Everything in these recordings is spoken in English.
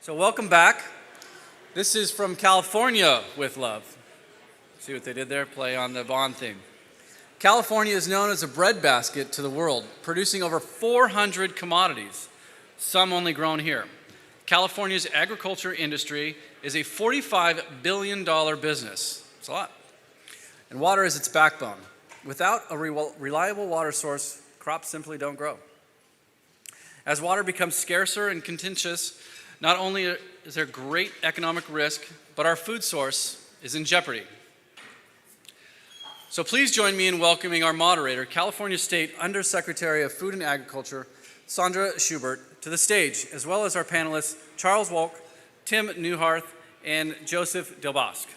So welcome back. This is From California with Love. See what they did there? Play on the Bond theme. California is known as a breadbasket to the world, producing over 400 commodities, some only grown here. California's agriculture industry is a $45 billion business. It's a lot. And water is its backbone. Without a reliable water source, crops simply don't grow. As water becomes scarcer and contentious, not only is there great economic risk, but our food source is in jeopardy. So please join me in welcoming our moderator, California State Undersecretary of Food and Agriculture, Sandra Schubert, to the stage, as well as our panelists, Charles Wolk, Tim Neuharth, and Joseph Delbosque.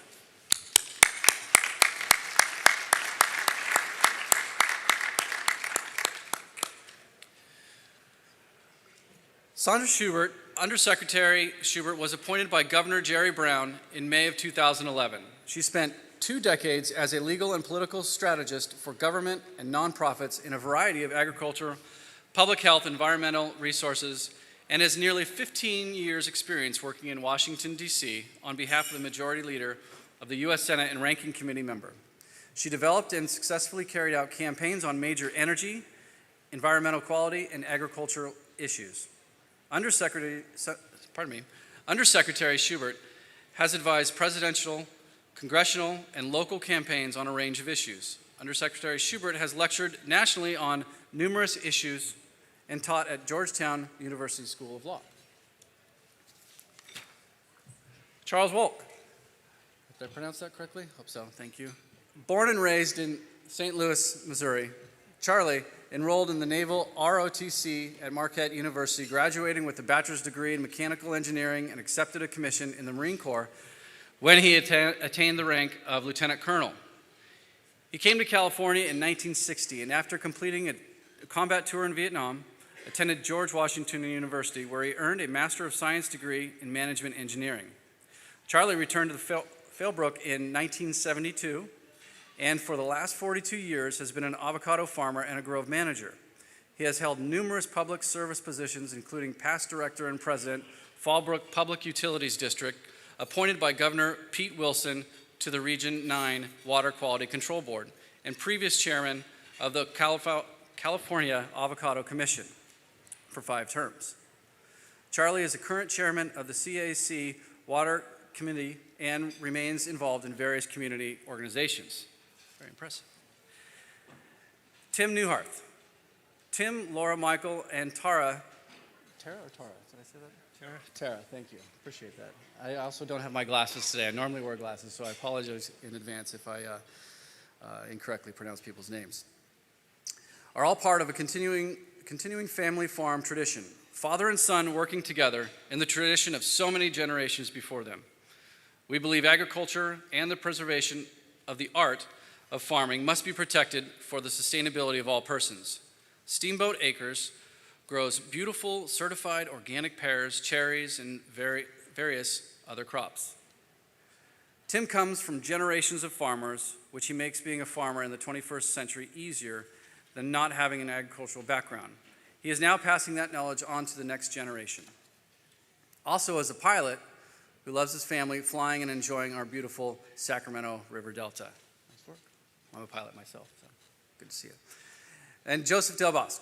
Sandra Schubert, Undersecretary Schubert, was appointed by Governor Jerry Brown in May of 2011. She spent 2 decades as a legal and political strategist for government and nonprofits in a variety of agriculture, public health, environmental resources, and has nearly 15 years' experience working in Washington, D.C. on behalf of the Majority Leader of the U.S. Senate and Ranking Committee member. She developed and successfully carried out campaigns on major energy, environmental quality, and agricultural issues. Undersecretary Schubert has advised presidential, congressional, and local campaigns on a range of issues. Undersecretary Schubert has lectured nationally on numerous issues and taught at Georgetown University School of Law. Charles Wolk. Did I pronounce that correctly? Hope so, thank you. Born and raised in St. Louis, Missouri, Charlie enrolled in the Naval ROTC at Marquette University, graduating with a bachelor's degree in mechanical engineering and accepted a commission in the Marine Corps when he attained the rank of lieutenant colonel. He came to California in 1960, and after completing a combat tour in Vietnam, attended George Washington University, where he earned a Master of Science degree in management engineering. Charlie returned to Philbrook in 1972, and for the last 42 years has been an avocado farmer and a grove manager. He has held numerous public service positions, including past director and president, Fallbrook Public Utilities District, appointed by Governor Pete Wilson to the Region 9 Water Quality Control Board, and previous chairman of the California Avocado Commission for 5 terms. Charlie is the current chairman of the CAC Water Committee and remains involved in various community organizations. Very impressive. Tim Neuharth. Tim, Laura, Michael, and Tara. Tara or Tara? Did I say that? Tara. Tara, thank you. Appreciate that. I also don't have my glasses today. I normally wear glasses, so I apologize in advance if I incorrectly pronounce people's names. Are all part of a continuing family farm tradition, father and son working together in the tradition of so many generations before them. We believe agriculture and the preservation of the art of farming must be protected for the sustainability of all persons. Steamboat Acres grows beautiful certified organic pears, cherries, and various other crops. Tim comes from generations of farmers, which he makes being a farmer in the 21st century easier than not having an agricultural background. He is now passing that knowledge on to the next generation. Also, as a pilot who loves his family, flying and enjoying our beautiful Sacramento River Delta. Nice work. I'm a pilot myself, so good to see you. And Joseph Delbosque.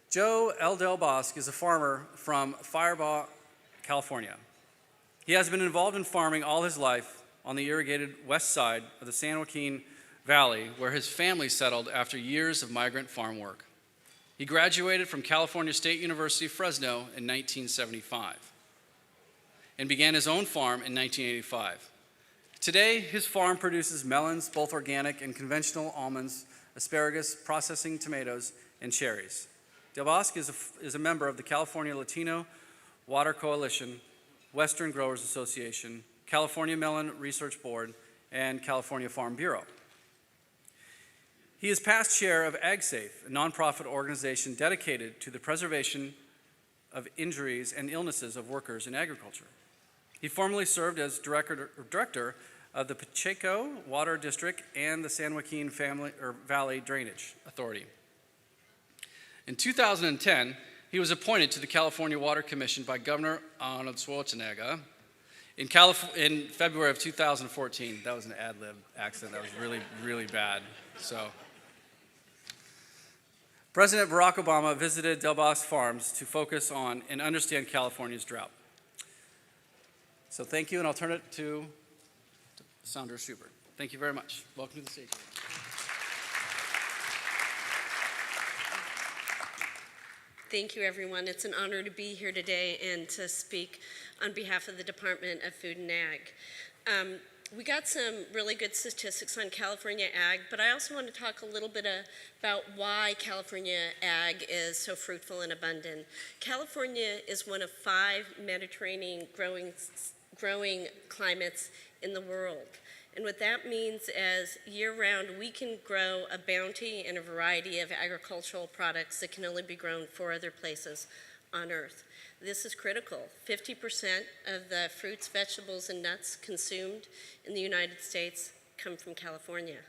Joe L. Delbosque is a farmer from Firebaugh, California. He has been involved in farming all his life on the irrigated west side of the San Joaquin Valley, where his family settled after years of migrant farm work. He graduated from California State University, Fresno in 1975 and began his own farm in 1985. Today, his farm produces melons, both organic and conventional, almonds, asparagus, processing tomatoes, and cherries. Delbosque is a member of the California Latino Water Coalition, Western Growers Association, California Melon Research Board, and California Farm Bureau. He is past chair of AgSafe, a nonprofit organization dedicated to the preservation of injuries and illnesses of workers in agriculture. He formerly served as director of the Pacheco Water District and the San Joaquin Valley Drainage Authority. In 2010, He was appointed to the California Water Commission by Governor Arnold Schwarzenegger in February of 2014. That was an ad-lib accent. That was really, really bad. So, President Barack Obama visited Del Bosque Farms to focus on and understand California's drought. So thank you, and I'll turn it to Sandra Schubert. Thank you very much. Welcome to the stage. Thank you, everyone. It's an honor to be here today and to speak on behalf of the Department of Food and Ag. We got some really good statistics on California ag, but I also want to talk a little bit about why California ag is so fruitful and abundant. California is one of 5 Mediterranean growing climates in the world. And what that means is year-round we can grow a bounty and a variety of agricultural products that can only be grown 4 other places on Earth. This is critical. 50% of the fruits, vegetables, and nuts consumed in the United States come from California.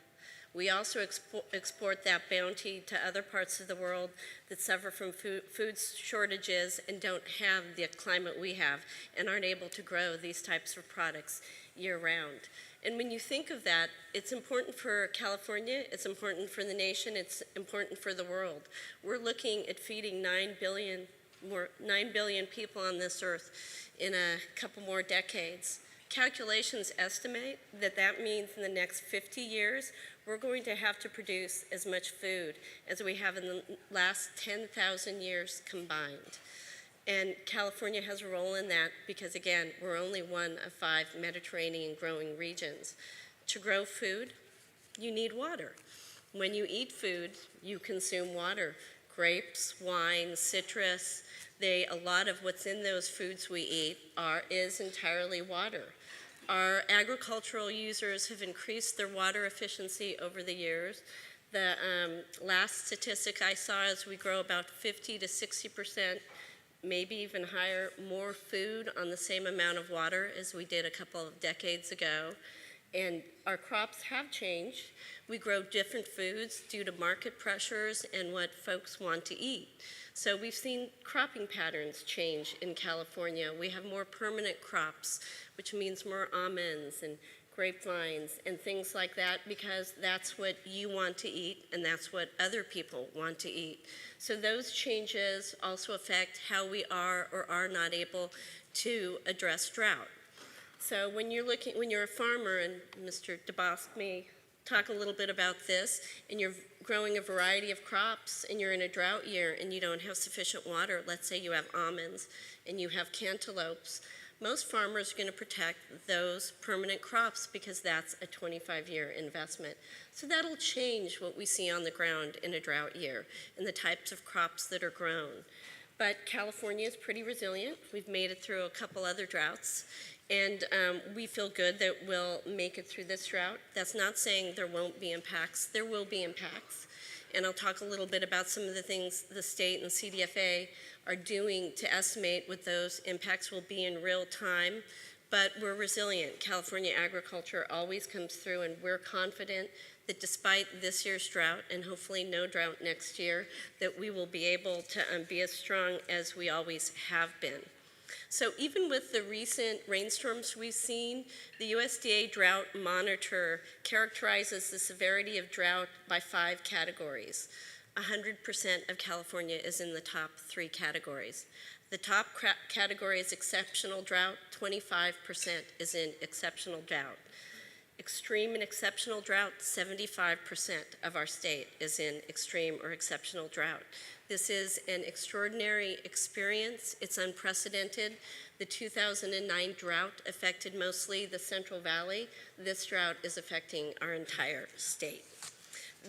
We also export that bounty to other parts of the world that suffer from food shortages and don't have the climate we have and aren't able to grow these types of products year-round. And when you think of that, it's important for California, it's important for the nation, it's important for the world. We're looking at feeding 9 billion people on this earth in a couple more decades. Calculations estimate that that means in the next 50 years, we're going to have to produce as much food as we have in the last 10,000 years combined. And California has a role in that because, again, we're only one of 5 Mediterranean growing regions. To grow food, you need water. When you eat food, you consume water. Grapes, wine, citrus, a lot of what's in those foods we eat is entirely water. Our agricultural users have increased their water efficiency over the years. The last statistic I saw is we grow about 50 to 60%, maybe even higher, more food on the same amount of water as we did a couple of decades ago. And our crops have changed. We grow different foods due to market pressures and what folks want to eat. So we've seen cropping patterns change in California. We have more permanent crops, which means more almonds and grapevines and things like that because that's what you want to eat and that's what other people want to eat. So those changes also affect how we are or are not able to address drought. So when you're a farmer, and Mr. DeBosque may talk a little bit about this, and you're growing a variety of crops and you're in a drought year and you don't have sufficient water, let's say you have almonds and you have cantaloupes, most farmers are going to protect those permanent crops because that's a 25-year investment. So that'll change what we see on the ground in a drought year and the types of crops that are grown. But California is pretty resilient. We've made it through a couple other droughts. And we feel good that we'll make it through this drought. That's not saying there won't be impacts. There will be impacts. And I'll talk a little bit about some of the things the state and CDFA are doing to estimate what those impacts will be in real time. But we're resilient. California agriculture always comes through, and we're confident that despite this year's drought, and hopefully no drought next year, that we will be able to be as strong as we always have been. So even with the recent rainstorms we've seen, the USDA Drought Monitor characterizes the severity of drought by 5 categories. 100% of California is in the top 3 categories. The top category is exceptional drought, 25% is in exceptional drought. Extreme and exceptional drought, 75% of our state is in extreme or exceptional drought. This is an extraordinary experience. It's unprecedented. The 2009 drought affected mostly the Central Valley. This drought is affecting our entire state.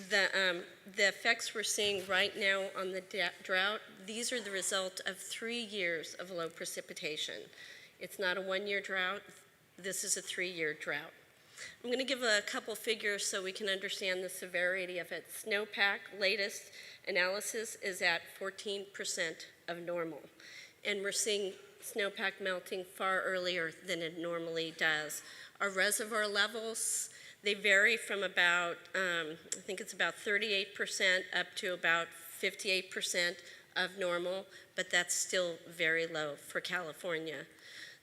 The effects we're seeing right now on the drought, these are the result of 3 years of low precipitation. It's not a 1-year drought. This is a 3-year drought. I'm going to give a couple figures so we can understand the severity of it. Snowpack, latest analysis, is at 14% of normal. And we're seeing snowpack melting far earlier than it normally does. Our reservoir levels, they vary from about, I think it's about 38% up to about 58% of normal, but that's still very low for California.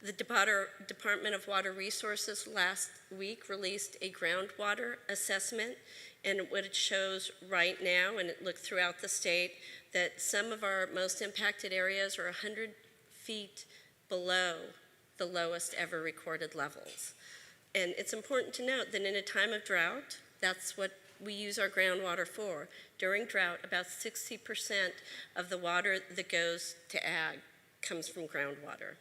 The Department of Water Resources last week released a groundwater assessment, and what it shows right now, and it looked throughout the state, that some of our most impacted areas are 100 feet below the lowest ever recorded levels. And it's important to note that in a time of drought, that's what we use our groundwater for. During drought, about 60% of the water that goes to ag comes from groundwater.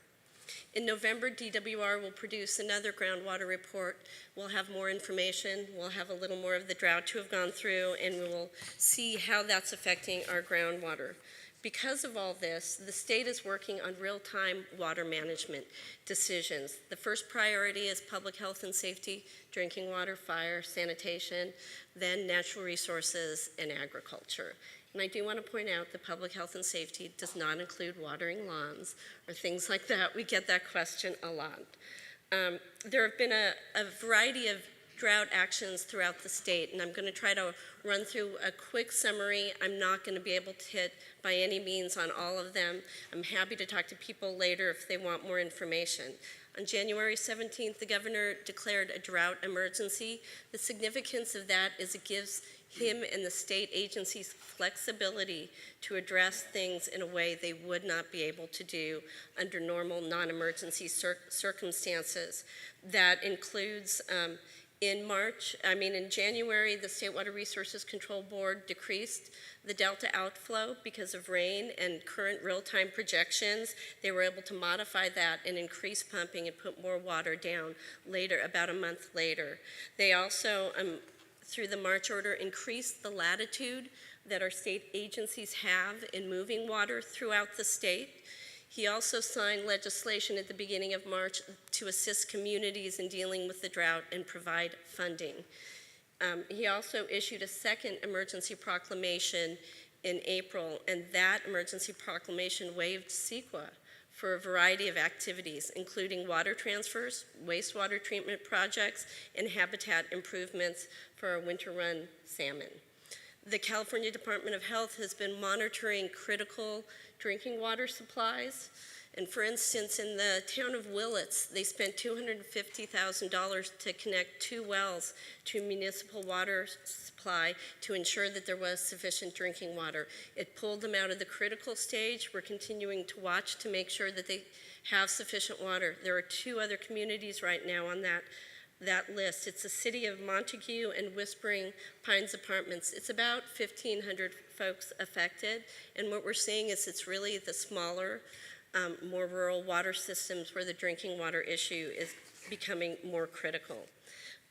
In November, DWR will produce another groundwater report. We'll have more information. We'll have a little more of the drought to have gone through, and we will see how that's affecting our groundwater. Because of all this, the state is working on real-time water management decisions. The first priority is public health and safety, drinking water, fire, sanitation, then natural resources and agriculture. And I do want to point out that public health and safety does not include watering lawns or things like that. We get that question a lot. There have been a variety of drought actions throughout the state, and I'm going to try to run through a quick summary. I'm not going to be able to hit by any means on all of them. I'm happy to talk to people later if they want more information. On January 17th, the governor declared a drought emergency. The significance of that is it gives him and the state agencies flexibility to address things in a way they would not be able to do under normal non-emergency circumstances. That includes in January, the State Water Resources Control Board decreased the delta outflow because of rain and current real-time projections. They were able to modify that and increase pumping and put more water down later, about a month later. They also, through the March order, increased the latitude that our state agencies have in moving water throughout the state. He also signed legislation at the beginning of March to assist communities in dealing with the drought and provide funding. He also issued a second emergency proclamation in April, and that emergency proclamation waived CEQA for a variety of activities, including water transfers, wastewater treatment projects, and habitat improvements for our winter-run salmon. The California Department of Health has been monitoring critical drinking water supplies. And for instance, in the town of Willits, they spent $250,000 to connect 2 wells to municipal water supply to ensure that there was sufficient drinking water. It pulled them out of the critical stage. We're continuing to watch to make sure that they have sufficient water. There are 2 other communities right now on that list. It's the city of Montague and Whispering Pines Apartments. It's about 1,500 folks affected, and what we're seeing is it's really the smaller, more rural water systems where the drinking water issue is becoming more critical.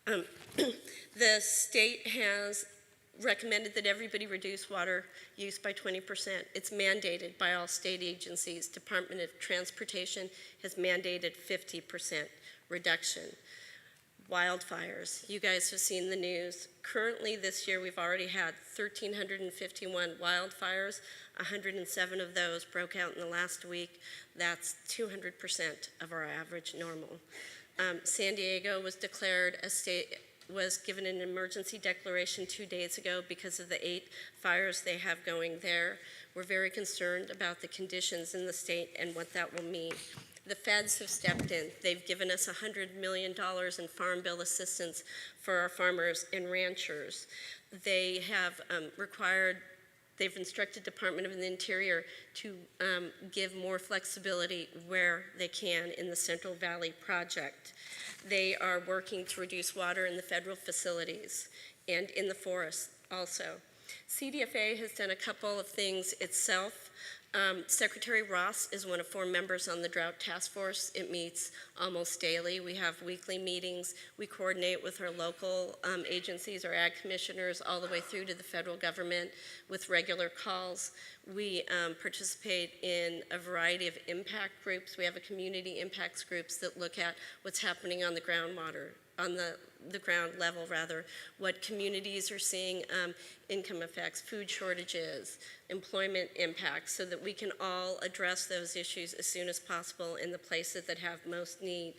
The state has recommended that everybody reduce water use by 20%. It's mandated by all state agencies. Department of Transportation has mandated 50% reduction. Wildfires. You guys have seen the news. Currently this year we've already had 1,351 wildfires. 107 of those broke out in the last week. That's 200% of our average normal. San Diego was declared was given an emergency declaration 2 days ago because of the 8 fires they have going there. We're very concerned about the conditions in the state and what that will mean. The feds have stepped in. They've given us $100 million in farm bill assistance for our farmers and ranchers. They have they've instructed Department of the Interior to give more flexibility where they can in the Central Valley Project. They are working to reduce water in the federal facilities and in the forests also. CDFA has done a couple of things itself. Secretary Ross is one of 4 members on the Drought Task Force. It meets almost daily. We have weekly meetings. We coordinate with our local agencies, our ag commissioners, all the way through to the federal government with regular calls. We participate in a variety of impact groups. We have a community impacts groups that look at what's happening on the groundwater, on the ground level rather, what communities are seeing, income effects, food shortages, employment impacts, so that we can all address those issues as soon as possible in the places that have most need.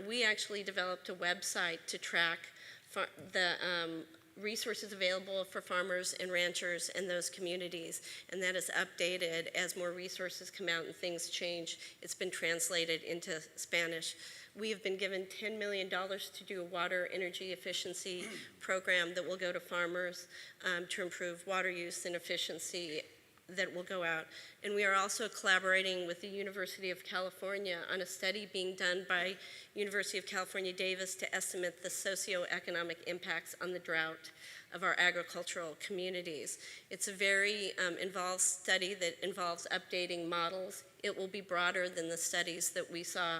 We actually developed a website to track the resources available for farmers and ranchers and those communities, and that is updated as more resources come out and things change. It's been translated into Spanish. We have been given $10 million to do a water energy efficiency program that will go to farmers to improve water use and efficiency that will go out. And we are also collaborating with the University of California on a study being done by University of California, Davis to estimate the socioeconomic impacts on the drought of our agricultural communities. It's a very involved study that involves updating models. It will be broader than the studies that we saw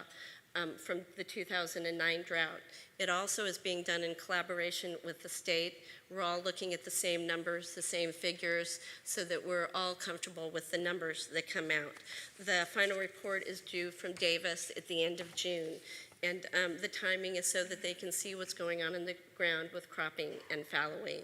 from the 2009 drought. It also is being done in collaboration with the state. We're all looking at the same numbers, the same figures, so that we're all comfortable with the numbers that come out. The final report is due from Davis at the end of June, and the timing is so that they can see what's going on in the ground with cropping and fallowing.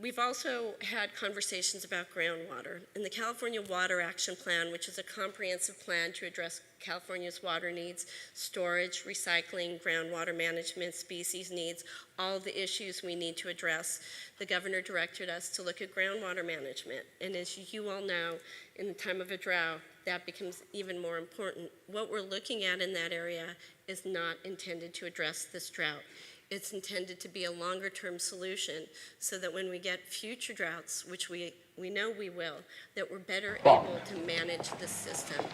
We've also had conversations about groundwater. In the California Water Action Plan, which is a comprehensive plan to address California's water needs, storage, recycling, groundwater management, species needs, all the issues we need to address, the governor directed us to look at groundwater management. And as you all know, in the time of a drought, that becomes even more important. What we're looking at in that area is not intended to address this drought. It's intended to be a longer-term solution so that when we get future droughts, which we know we will, that we're better able to manage the system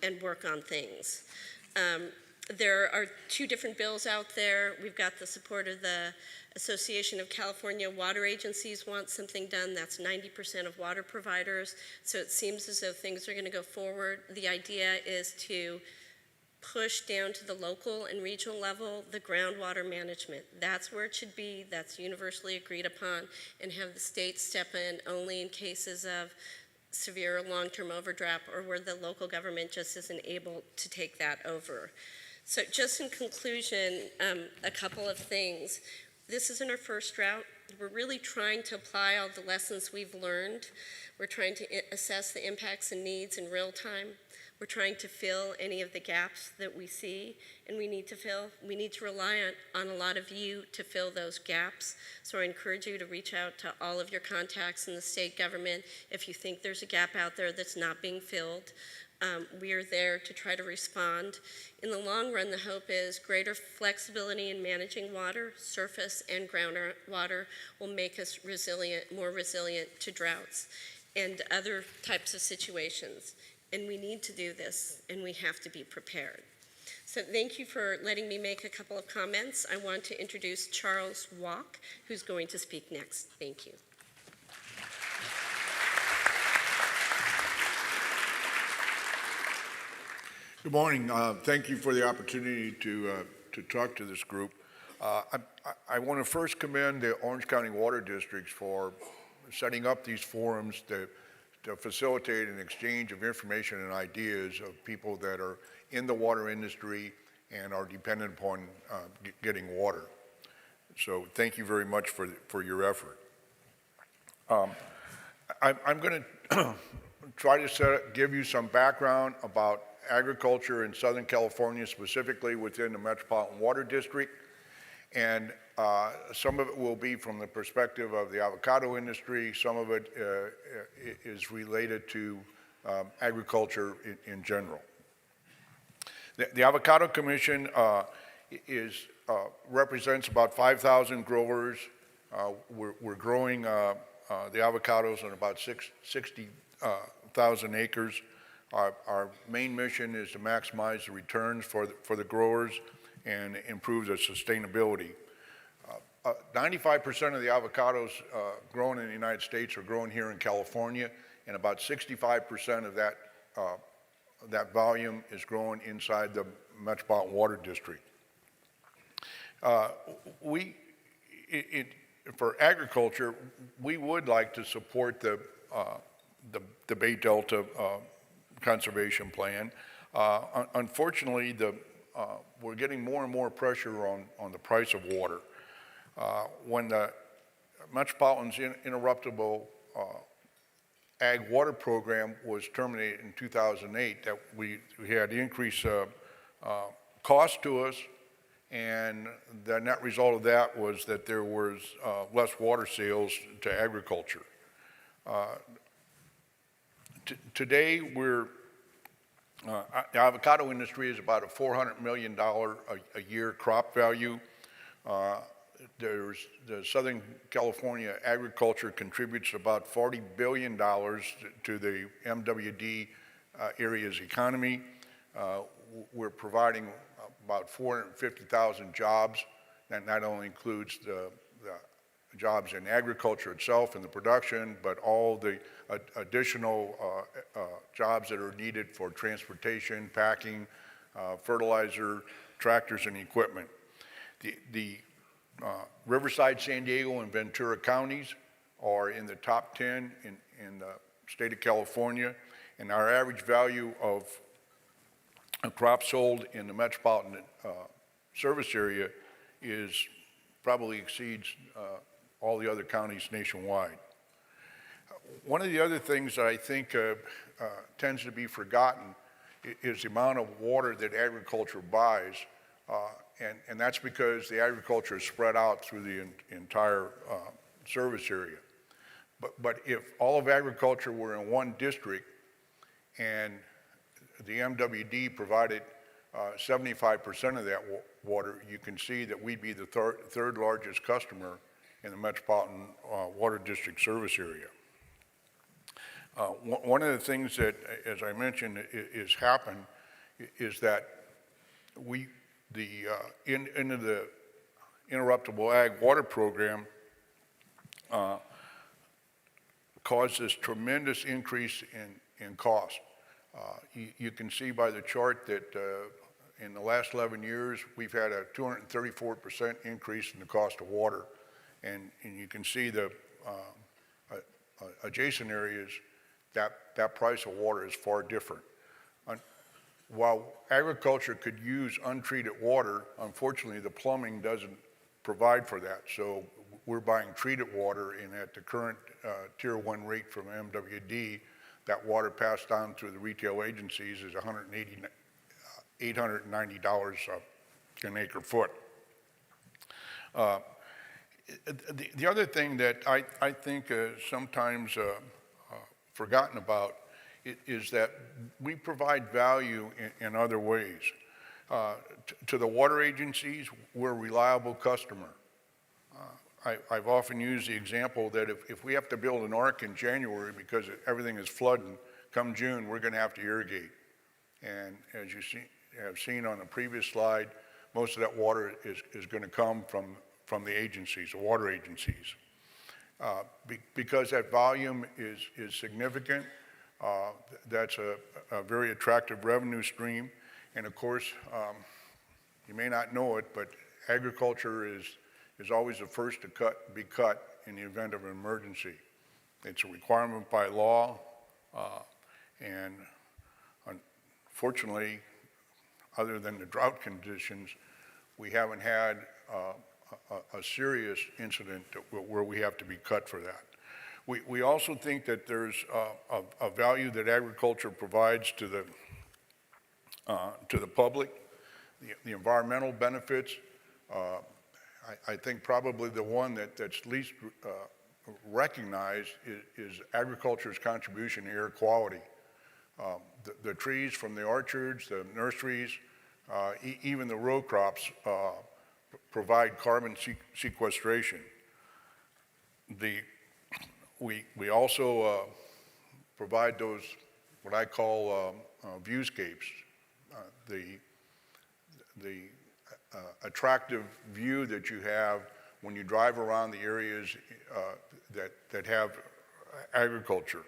and work on things. There are two different bills out there. We've got the support of the Association of California Water Agencies want something done. That's 90% of water providers. So it seems as though things are going to go forward. The idea is to push down to the local and regional level the groundwater management. That's where it should be. That's universally agreed upon, and have the state step in only in cases of severe long-term overdraft or where the local government just isn't able to take that over. So just in conclusion, a couple of things. This isn't our first drought. We're really trying to apply all the lessons we've learned. We're trying to assess the impacts and needs in real time. We're trying to fill any of the gaps that we see and we need to fill. We need to rely on a lot of you to fill those gaps. So I encourage you to reach out to all of your contacts in the state government if you think there's a gap out there that's not being filled. We are there to try to respond. In the long run, the hope is greater flexibility in managing water, surface and groundwater will make us resilient, more resilient to droughts and other types of situations. And we need to do this, and we have to be prepared. So thank you for letting me make a couple of comments. I want to introduce Charles Walk, who's going to speak next. Thank you. Good morning. Thank you for the opportunity to talk to this group. I want to first commend the Orange County Water Districts for setting up these forums to facilitate an exchange of information and ideas of people that are in the water industry and are dependent upon getting water. So thank you very much for your effort. I'm going to try to give you some background about agriculture in Southern California, specifically within the Metropolitan Water District. And some of it will be from the perspective of the avocado industry. Some of it is related to agriculture in general. The Avocado Commission represents about 5,000 growers. We're growing the avocados on about 60,000 acres. Our main mission is to maximize the returns for the growers and improve the sustainability. 95% of the avocados grown in the United States are grown here in California, and about 65% of that volume is grown inside the Metropolitan Water District. For agriculture, we would like to support the Bay Delta Conservation Plan. Unfortunately, we're getting more and more pressure on the price of water. When the Metropolitan's interruptible ag water program was terminated in 2008, that we had increased cost to us and the net result of that was that there was less water sales to agriculture. Today, the avocado industry is about a $400 million a year crop value. The Southern California agriculture contributes about $40 billion to the MWD area's economy. We're providing about 450,000 jobs. That not only includes the jobs in agriculture itself and the production, but all the additional jobs that are needed for transportation, packing, fertilizer, tractors, and equipment. The Riverside, San Diego, and Ventura counties are in the top 10 in the state of California, and our average value of a crop sold in the metropolitan service area probably exceeds all the other counties nationwide. One of the other things that I think tends to be forgotten is the amount of water that agriculture buys, and that's because the agriculture is spread out through the entire service area. But if all of agriculture were in one district and the MWD provided 75% of that water, you can see that we'd be the third largest customer in the Metropolitan Water District service area. One of the things that, as I mentioned, is happened is that into the Interruptible Ag Water Program caused this tremendous increase in cost. You can see by the chart that in the last 11 years, we've had a 234% increase in the cost of water. And you can see the adjacent areas, that price of water is far different. While agriculture could use untreated water, unfortunately the plumbing doesn't provide for that. So we're buying treated water, and at the current Tier 1 rate from MWD, that water passed on through the retail agencies is $890 an acre foot. The other thing that I think sometimes forgotten about is that we provide value in other ways. To the water agencies, we're a reliable customer. I've often used the example that if we have to build an ark in January because everything is flooding, come June, we're going to have to irrigate. And as you have seen on the previous slide, most of that water is going to come from the agencies, the water agencies. Because that volume is significant, that's a very attractive revenue stream. And of course, you may not know it, but agriculture is always the first to be cut in the event of an emergency. It's a requirement by law, and unfortunately, other than the drought conditions, we haven't had a serious incident where we have to be cut for that. We also think that there's a value that agriculture provides to the public, the environmental benefits. I think probably the one that's least recognized is agriculture's contribution to air quality. The trees from the orchards, the nurseries, even the row crops provide carbon sequestration. We also provide those, what I call viewscapes, the attractive view that you have when you drive around the areas that have agriculture.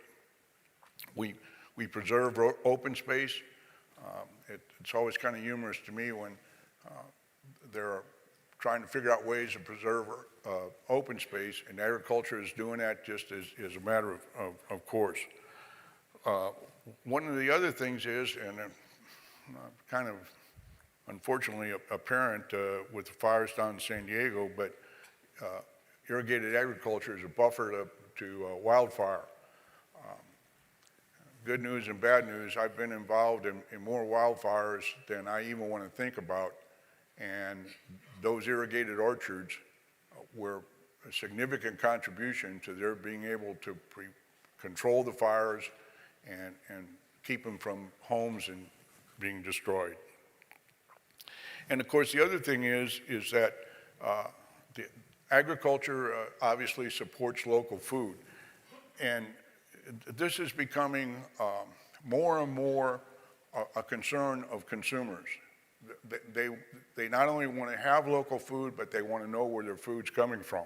We preserve open space. It's always kind of humorous to me when they're trying to figure out ways to preserve open space, and agriculture is doing that just as a matter of course. One of the other things is, and kind of unfortunately apparent with the fires down in San Diego, but irrigated agriculture is a buffer to wildfire. Good news and bad news, I've been involved in more wildfires than I even want to think about, And those irrigated orchards were a significant contribution to their being able to control the fires and keep them from homes and being destroyed. And of course, the other thing is that the agriculture obviously supports local food. And this is becoming more and more a concern of consumers. They not only want to have local food, but they want to know where their food's coming from.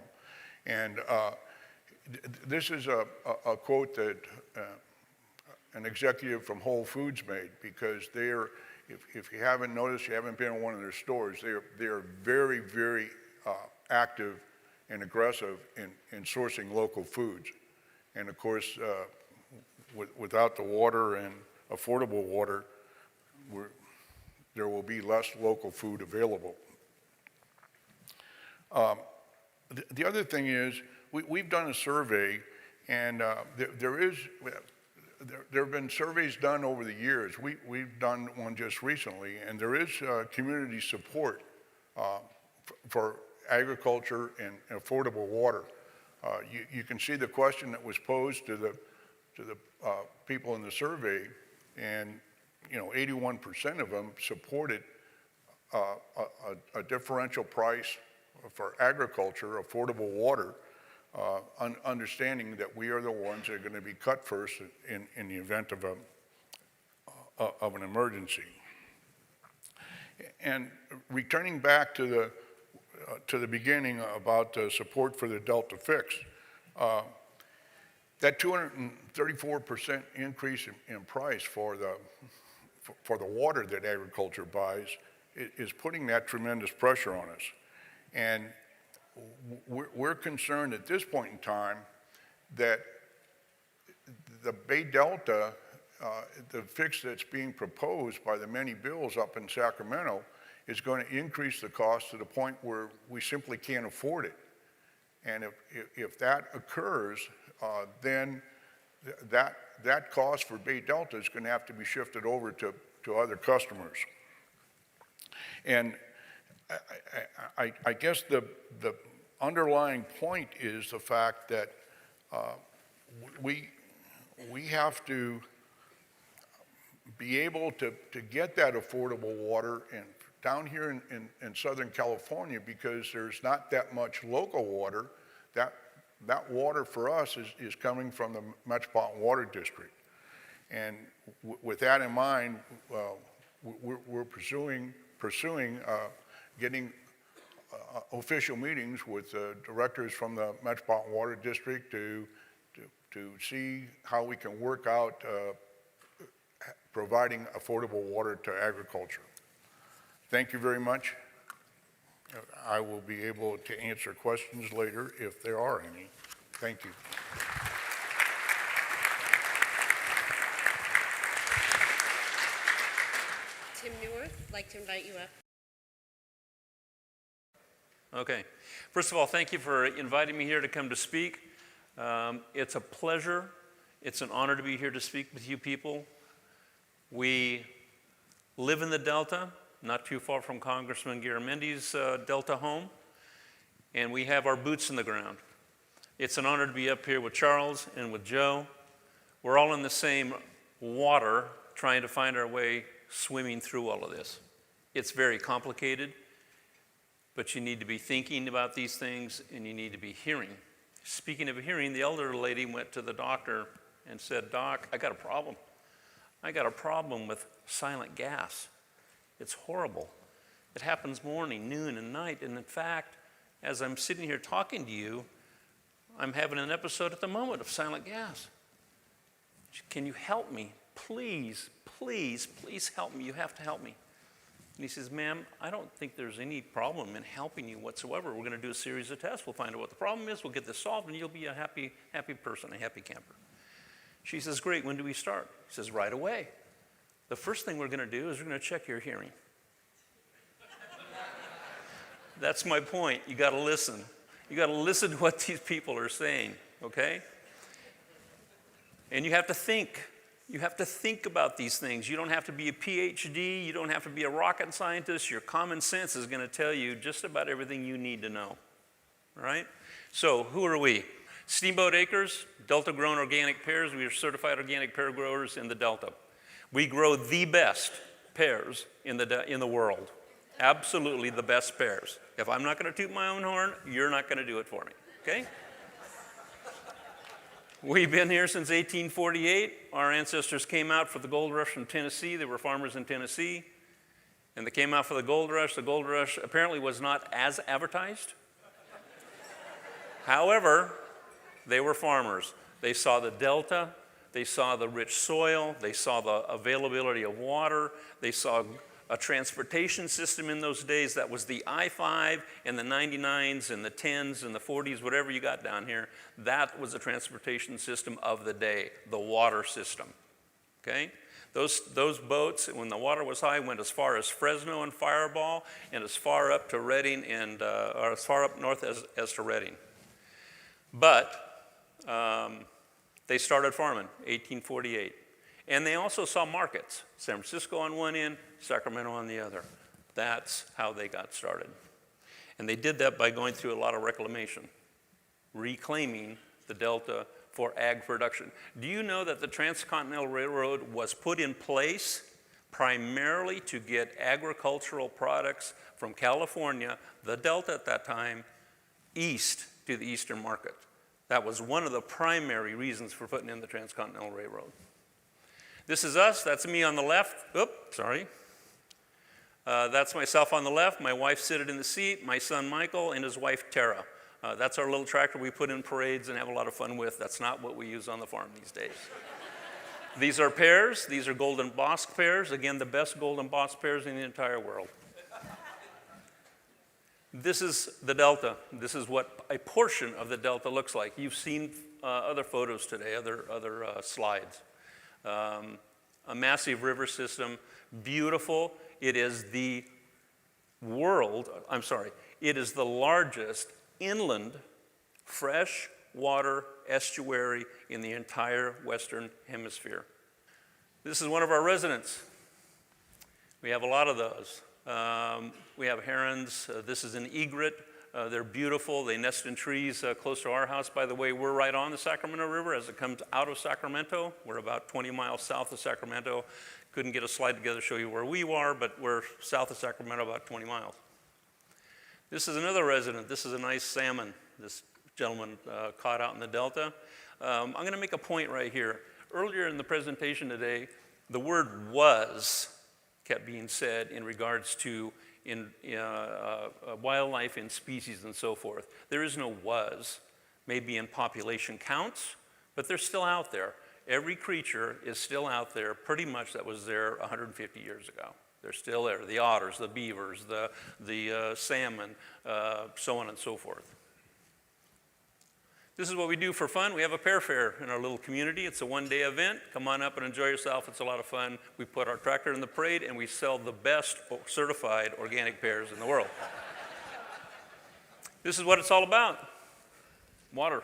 And this is a quote that an executive from Whole Foods made, because they're, if you haven't noticed, you haven't been in one of their stores, they're very, very active and aggressive in sourcing local foods. And of course, without the water and affordable water, there will be less local food available. The other thing is, we've done a survey, and there have been surveys done over the years. We've done one just recently, and there is community support for agriculture and affordable water. You can see the question that was posed to the people in the survey, and 81% of them supported a differential price for agriculture, affordable water, understanding that we are the ones that are going to be cut first in the event of an emergency. And returning back to the beginning about support for the Delta Fix, that 234% increase in price for the water that agriculture buys is putting that tremendous pressure on us. And we're concerned at this point in time that the Bay Delta, the fix that's being proposed by the many bills up in Sacramento, is going to increase the cost to the point where we simply can't afford it. And if that occurs, then that cost for Bay Delta is going to have to be shifted over to other customers. And I guess the underlying point is the fact that we have to be able to get that affordable water down here in Southern California, because there's not that much local water. That water for us is coming from the Metropolitan Water District. And with that in mind, we're pursuing getting official meetings with directors from the Metropolitan Water District to see how we can work out providing affordable water to agriculture. Thank you very much. I will be able to answer questions later if there are any. Thank you. Tim Neuwirth, I'd like to invite you up. Okay. First of all, thank you for inviting me here to come to speak. It's a pleasure. It's an honor to be here to speak with you people. We live in the Delta, not too far from Congressman Garamendi's Delta home, and we have our boots in the ground. It's an honor to be up here with Charles and with Joe. We're all in the same water, trying to find our way swimming through all of this. It's very complicated, but you need to be thinking about these things, and you need to be hearing. Speaking of hearing, the elder lady went to the doctor and said, "Doc, I got a problem. I got a problem with silent gas. It's horrible. It happens morning, noon, and night. And in fact, as I'm sitting here talking to you, I'm having an episode at the moment of silent gas. Can you help me? Please, please, please help me. You have to help me." And he says, "Ma'am, I don't think there's any problem in helping you whatsoever. We're going to do a series of tests. We'll find out what the problem is. We'll get this solved, and you'll be a happy person, a happy camper." She says, "Great, when do we start?" He says, "Right away. The first thing we're going to do is we're going to check your hearing." That's my point. You got to listen. You got to listen to what these people are saying, okay? And you have to think You have to think about these things. You don't have to be a PhD. You don't have to be a rocket scientist. Your common sense is going to tell you just about everything you need to know. All right? So who are we? Steamboat Acres, Delta-grown organic pears. We are certified organic pear growers in the Delta. We grow the best pears in the world. Absolutely the best pears. If I'm not going to toot my own horn, you're not going to do it for me. Okay? We've been here since 1848. Our ancestors came out for the gold rush from Tennessee. They were farmers in Tennessee. And they came out for the gold rush. The gold rush apparently was not as advertised. However, they were farmers. They saw the Delta. They saw the rich soil. They saw the availability of water. They saw a transportation system in those days that was the I-5 and the 99s and the 10s and the 40s, whatever you got down here. That was the transportation system of the day, the water system. Okay? Those boats, when the water was high, went as far as Fresno and Fireball and as far up to Redding and or as far up north as to Redding. But they started farming, 1848. And they also saw markets, San Francisco on one end, Sacramento on the other. That's how they got started. And they did that by going through a lot of reclamation, reclaiming the Delta for ag production. Do you know that the Transcontinental Railroad was put in place primarily to get agricultural products from California, the Delta at that time, east to the eastern market? That was one of the primary reasons for putting in the Transcontinental Railroad. This is us. That's me on the left. Oops, sorry. That's myself on the left. My wife seated in the seat, my son Michael, and his wife Tara. That's our little tractor we put in parades and have a lot of fun with. That's not what we use on the farm these days. These are pears. These are Golden Bosc pears. Again, the best Golden Bosc pears in the entire world. This is the Delta. This is what a portion of the Delta looks like. You've seen other photos today, other slides. A massive river system, beautiful. It is the it is the largest inland freshwater estuary in the entire Western Hemisphere. This is one of our residents. We have a lot of those. We have herons. This is an egret. They're beautiful. They nest in trees close to our house. By the way, we're right on the Sacramento River as it comes out of Sacramento. We're about 20 miles south of Sacramento. Couldn't get a slide together to show you where we are, but we're south of Sacramento about 20 miles. This is another resident. This is a nice salmon this gentleman caught out in the Delta. I'm going to make a point right here. Earlier in the presentation today, the word was kept being said in regards to wildlife and species and so forth. There is no was, maybe in population counts, but they're still out there. Every creature is still out there pretty much that was there 150 years ago. They're still there, the otters, the beavers, the salmon, so on and so forth. This is what we do for fun. We have a pear fair in our little community. It's a one-day event. Come on up and enjoy yourself. It's a lot of fun. We put our tractor in the parade and we sell the best certified organic pears in the world. This is what it's all about. Water.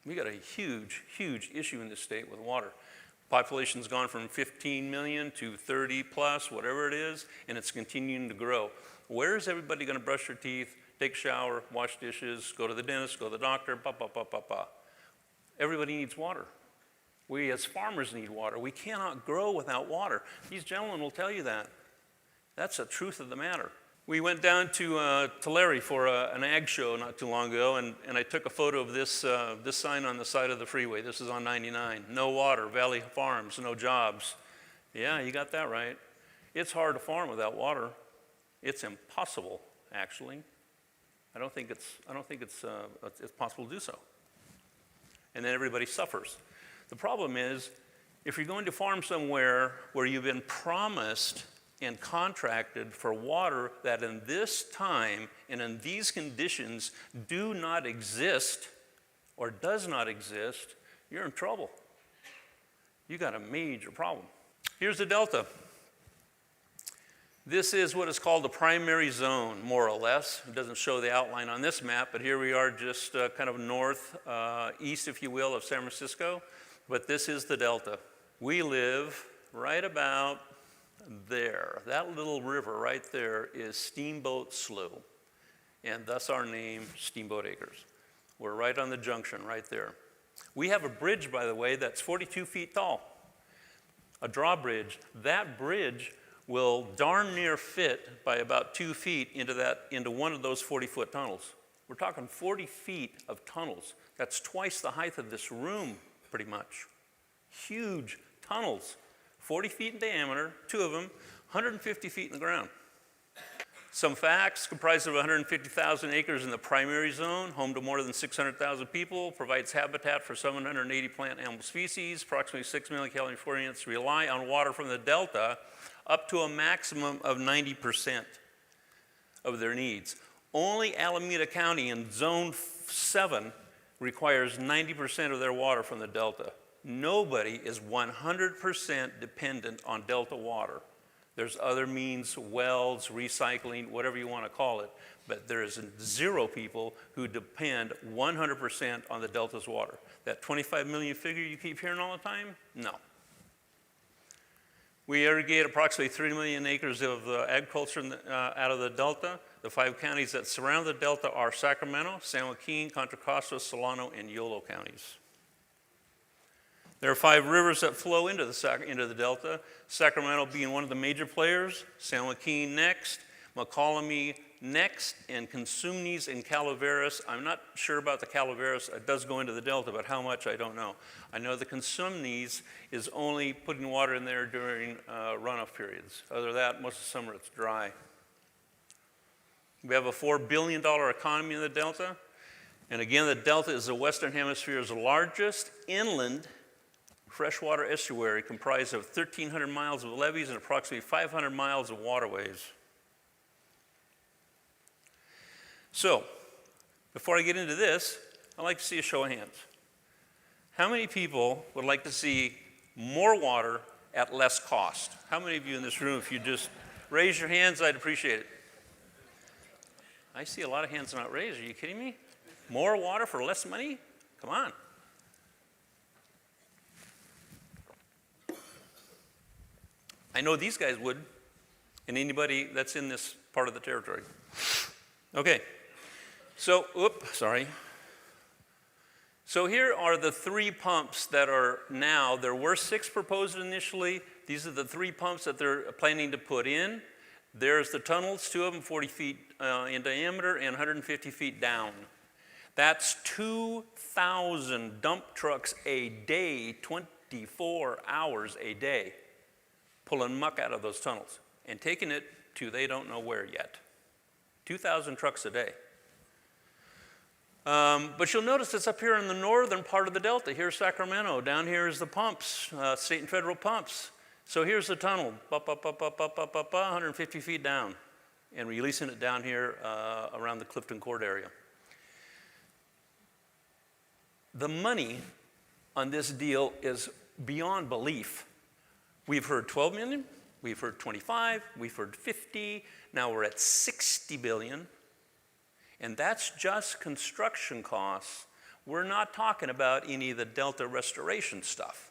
We got a huge, huge issue in this state with water. Population's gone from 15 million to 30 plus, whatever it is, and it's continuing to grow. Where is everybody going to brush their teeth, take a shower, wash dishes, go to the dentist, go to the doctor, Everybody needs water. We as farmers need water. We cannot grow without water. These gentlemen will tell you that. That's the truth of the matter. We went down to Tulare for an ag show not too long ago, and I took a photo of this sign on the side of the freeway. This is on 99. No water, Valley Farms, no jobs. Yeah, you got that right. It's hard to farm without water. It's impossible, actually. I don't think it's possible to do so. And then everybody suffers. The problem is, if you're going to farm somewhere where you've been promised and contracted for water that in this time and in these conditions do not exist or does not exist, you're in trouble. You got a major problem. Here's the Delta. This is what is called the primary zone, more or less. It doesn't show the outline on this map, but here we are just kind of north, east, if you will, of San Francisco. but this is the Delta. We live right about there. That little river right there is Steamboat Slough, and thus our name, Steamboat Acres. We're right on the junction right there. We have a bridge, by the way, that's 42 feet tall, a drawbridge. That bridge will darn near fit by about 2 feet into one of those 40-foot tunnels. We're talking 40 feet of tunnels. That's twice the height of this room, pretty much. Huge tunnels, 40 feet in diameter, 2 of them, 150 feet in the ground. Some facts: comprised of 150,000 acres in the primary zone, home to more than 600,000 people, provides habitat for 780 plant and animal species. Approximately 6 million Californians rely on water from the Delta, up to a maximum of 90% of their needs. Only Alameda County in Zone 7 requires 90% of their water from the Delta. Nobody is 100% dependent on Delta water. There's other means, wells, recycling, whatever you want to call it, but there is 0 people who depend 100% on the Delta's water. That 25 million figure you keep hearing all the time? No. We irrigate approximately 3 million acres of agriculture out of the Delta. The 5 counties that surround the Delta are Sacramento, San Joaquin, Contra Costa, Solano, and Yolo counties. There are 5 rivers that flow into the Delta, Sacramento being one of the major players, San Joaquin next, Mokelumne next, and Cosumnes and Calaveras. I'm not sure about the Calaveras. It does go into the Delta, but how much, I don't know. I know the Cosumnes is only putting water in there during runoff periods. Other than that, most of the summer it's dry. We have a $4 billion economy in the Delta. And again, the Delta is the Western Hemisphere's largest inland freshwater estuary, comprised of 1,300 miles of levees and approximately 500 miles of waterways. So, before I get into this, I'd like to see a show of hands. How many people would like to see more water at less cost? How many of you in this room, if you just raise your hands, I'd appreciate it. I see a lot of hands not raised. Are you kidding me? More water for less money? Come on. I know these guys would, and anybody that's in this part of the territory. Okay, so, sorry. So here are the 3 pumps that are now, there were 6 proposed initially. These are the 3 pumps that they're planning to put in. There's the tunnels, 2 of them 40 feet in diameter and 150 feet down. That's 2,000 dump trucks a day, 24 hours a day, pulling muck out of those tunnels and taking it to they don't know where yet. 2,000 trucks a day. But you'll notice it's up here in the northern part of the Delta. Here's Sacramento. Down here is the pumps, state and federal pumps. So here's the tunnel, 150 feet down, and releasing it down here around the Clifton Court area. The money on this deal is beyond belief. We've heard 12 million, we've heard 25, we've heard 50, now we're at 60 billion. And that's just construction costs. We're not talking about any of the Delta restoration stuff.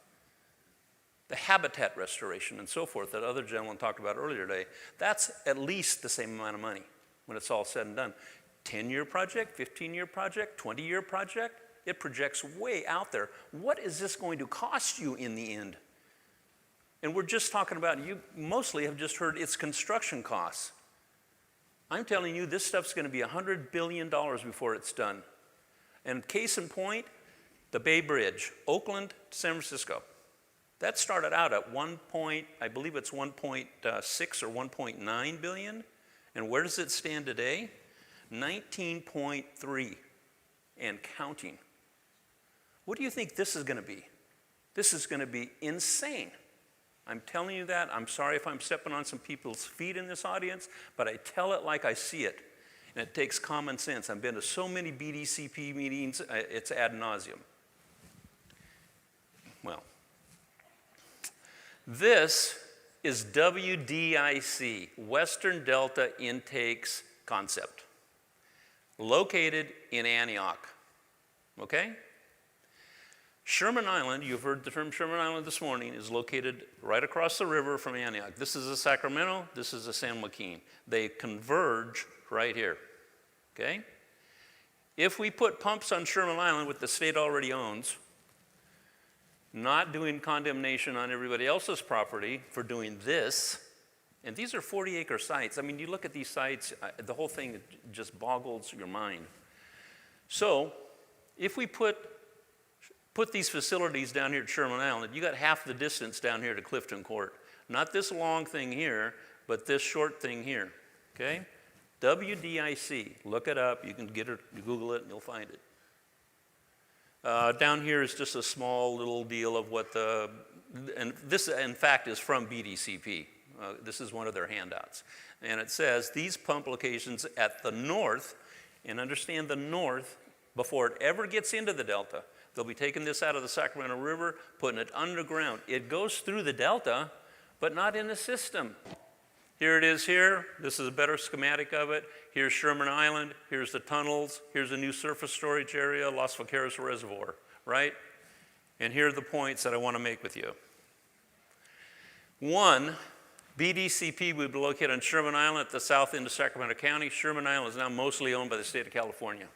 The habitat restoration and so forth that other gentlemen talked about earlier today, that's at least the same amount of money when it's all said and done. 10-year project, 15-year project, 20-year project, it projects way out there. What is this going to cost you in the end? And we're just talking about, you mostly have just heard it's construction costs. I'm telling you, this stuff's going to be $100 billion before it's done. And case in point, the Bay Bridge, Oakland to San Francisco. That started out at I believe it's 1.6 or 1.9 billion. And where does it stand today? 19.3 and counting. What do you think this is going to be? This is going to be insane. I'm telling you that. I'm sorry if I'm stepping on some people's feet in this audience, but I tell it like I see it. And it takes common sense. I've been to so many BDCP meetings, it's ad nauseum. Well, this is WDIC, Western Delta Intakes Concept, located in Antioch, okay? Sherman Island, you've heard the term Sherman Island this morning, is located right across the river from Antioch. This is a Sacramento, this is a San Joaquin. They converge right here, okay? If we put pumps on Sherman Island, which the state already owns, not doing condemnation on everybody else's property for doing this, and these are 40-acre sites. I mean, you look at these sites, the whole thing just boggles your mind. So, if we put these facilities down here at Sherman Island, you got half the distance down here to Clifton Court. Not this long thing here, but this short thing here, okay? WDIC, look it up, you can get it, Google it, and you'll find it. Down here is just a small little deal of what and this in fact is from BDCP. This is one of their handouts. And it says, these pump locations at the north, and understand the north, before it ever gets into the Delta, they'll be taking this out of the Sacramento River, putting it underground. It goes through the Delta, but not in the system. Here it is here. This is a better schematic of it. Here's Sherman Island. Here's the tunnels. Here's a new surface storage area, Las Vaqueras Reservoir, right? And here are the points that I want to make with you. One, BDCP would be located on Sherman Island at the south end of Sacramento County. Sherman Island is now mostly owned by the state of California.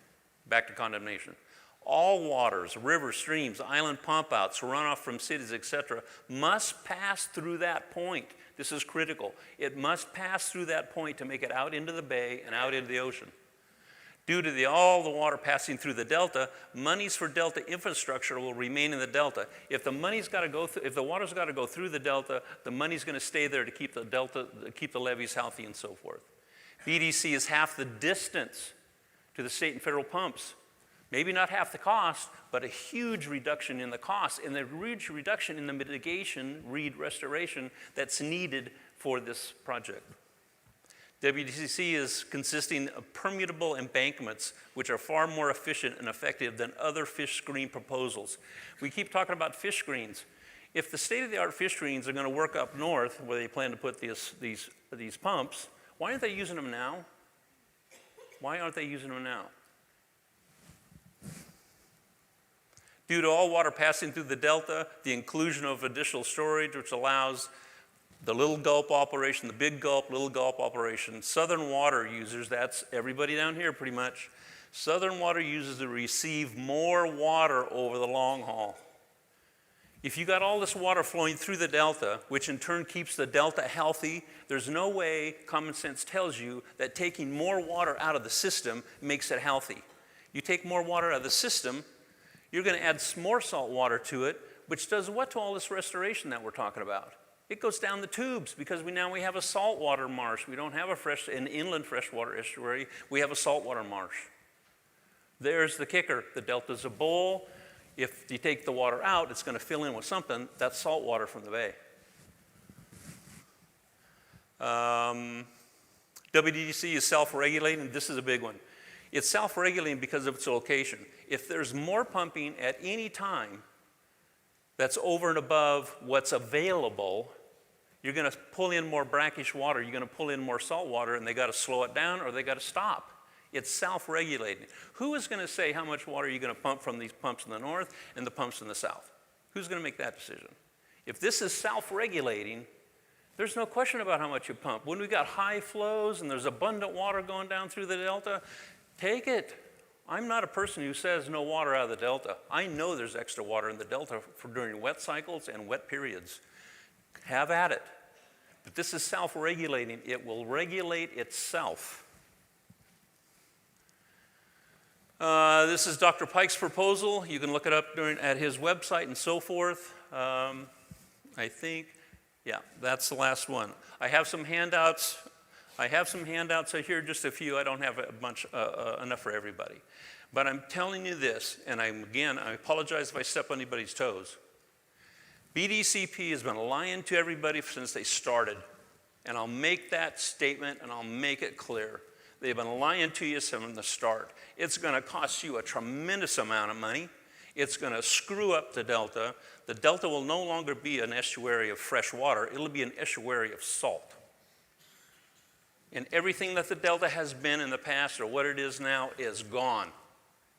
Back to condemnation. All waters, rivers, streams, island pump outs, runoff from cities, etc., must pass through that point. This is critical. It must pass through that point to make it out into the bay and out into the ocean. Due to all the water passing through the Delta, monies for Delta infrastructure will remain in the Delta. If the money's got to go if the water's got to go through the Delta, the money's going to stay there to keep the Delta, keep the levees healthy and so forth. BDC is half the distance to the state and federal pumps. Maybe not half the cost, but a huge reduction in the cost and a huge reduction in the mitigation, restoration that's needed for this project. WDCC is consisting of permeable embankments, which are far more efficient and effective than other fish screen proposals. We keep talking about fish screens. If the state-of-the-art fish screens are going to work up north, where they plan to put these pumps, why aren't they using them now? Why aren't they using them now? Due to all water passing through the Delta, the inclusion of additional storage, which allows the little gulp operation, the big gulp, little gulp operation, Southern water users, that's everybody down here pretty much, Southern water users to receive more water over the long haul. If you got all this water flowing through the Delta, which in turn keeps the Delta healthy, there's no way common sense tells you that taking more water out of the system makes it healthy. You take more water out of the system, you're going to add more salt water to it, which does what to all this restoration that we're talking about? It goes down the tubes because now we have a saltwater marsh. We don't have an inland freshwater estuary. We have a saltwater marsh. There's the kicker. The Delta's a bowl. If you take the water out, it's going to fill in with something. That's salt water from the bay. WDC is self-regulating. This is a big one. It's self-regulating because of its location. If there's more pumping at any time that's over and above what's available, you're going to pull in more brackish water. You're going to pull in more salt water, and they got to slow it down or they got to stop. It's self-regulating. Who is going to say how much water you're going to pump from these pumps in the north and the pumps in the south? Who's going to make that decision? If this is self-regulating, there's no question about how much you pump. When we got high flows and there's abundant water going down through the Delta, take it. I'm not a person who says no water out of the Delta. I know there's extra water in the Delta for during wet cycles and wet periods. Have at it. But this is self-regulating. It will regulate itself. This is Dr. Pike's proposal. You can look it up at his website and so forth. I think, yeah, that's the last one. I have some handouts. I here, just a few. I don't have a bunch, enough for everybody. But I'm telling you this, and I apologize if I step on anybody's toes. BDCP has been lying to everybody since they started. And I'll make that statement and I'll make it clear. They've been lying to you from the start. It's going to cost you a tremendous amount of money. It's going to screw up the Delta. The Delta will no longer be an estuary of fresh water. It'll be an estuary of salt. And everything that the Delta has been in the past or what it is now is gone.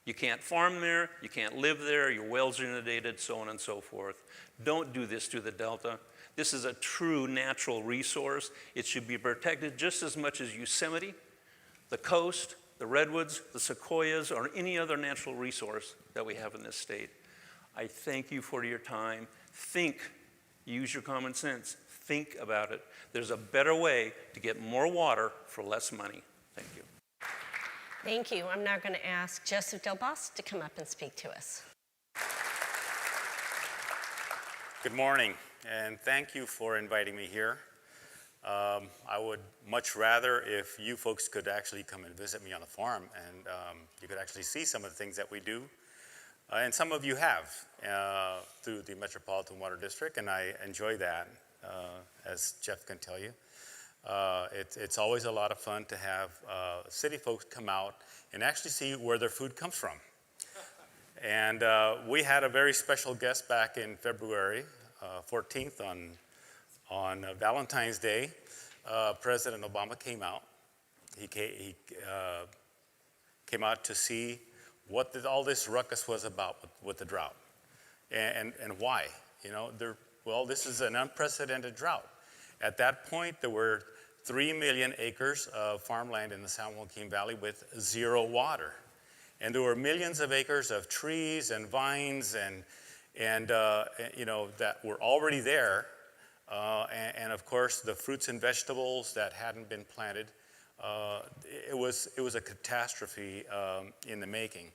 You can't farm there, you can't live there, your wells are inundated, so on and so forth. Don't do this to the Delta. This is a true natural resource. It should be protected just as much as Yosemite, the coast, the redwoods, the sequoias, or any other natural resource that we have in this state. I thank you for your time. Think, use your common sense. Think about it. There's a better way to get more water for less money. Thank you. Thank you. I'm now going to ask Joseph Del Bos to come up and speak to us. Good morning, and thank you for inviting me here. I would much rather if you folks could actually come and visit me on the farm, and you could actually see some of the things that we do. And some of you have through the Metropolitan Water District, and I enjoy that, as Jeff can tell you. It's always a lot of fun to have city folks come out and actually see where their food comes from. And we had a very special guest back in February 14th on Valentine's Day. President Obama came out. He came out to see what all this ruckus was about with the drought and why. You know, well, this is an unprecedented drought. At that point, there were 3 million acres of farmland in the San Joaquin Valley with zero water. And there were millions of acres of trees and vines and you know, that were already there. And of course, the fruits and vegetables that hadn't been planted. It was a catastrophe in the making.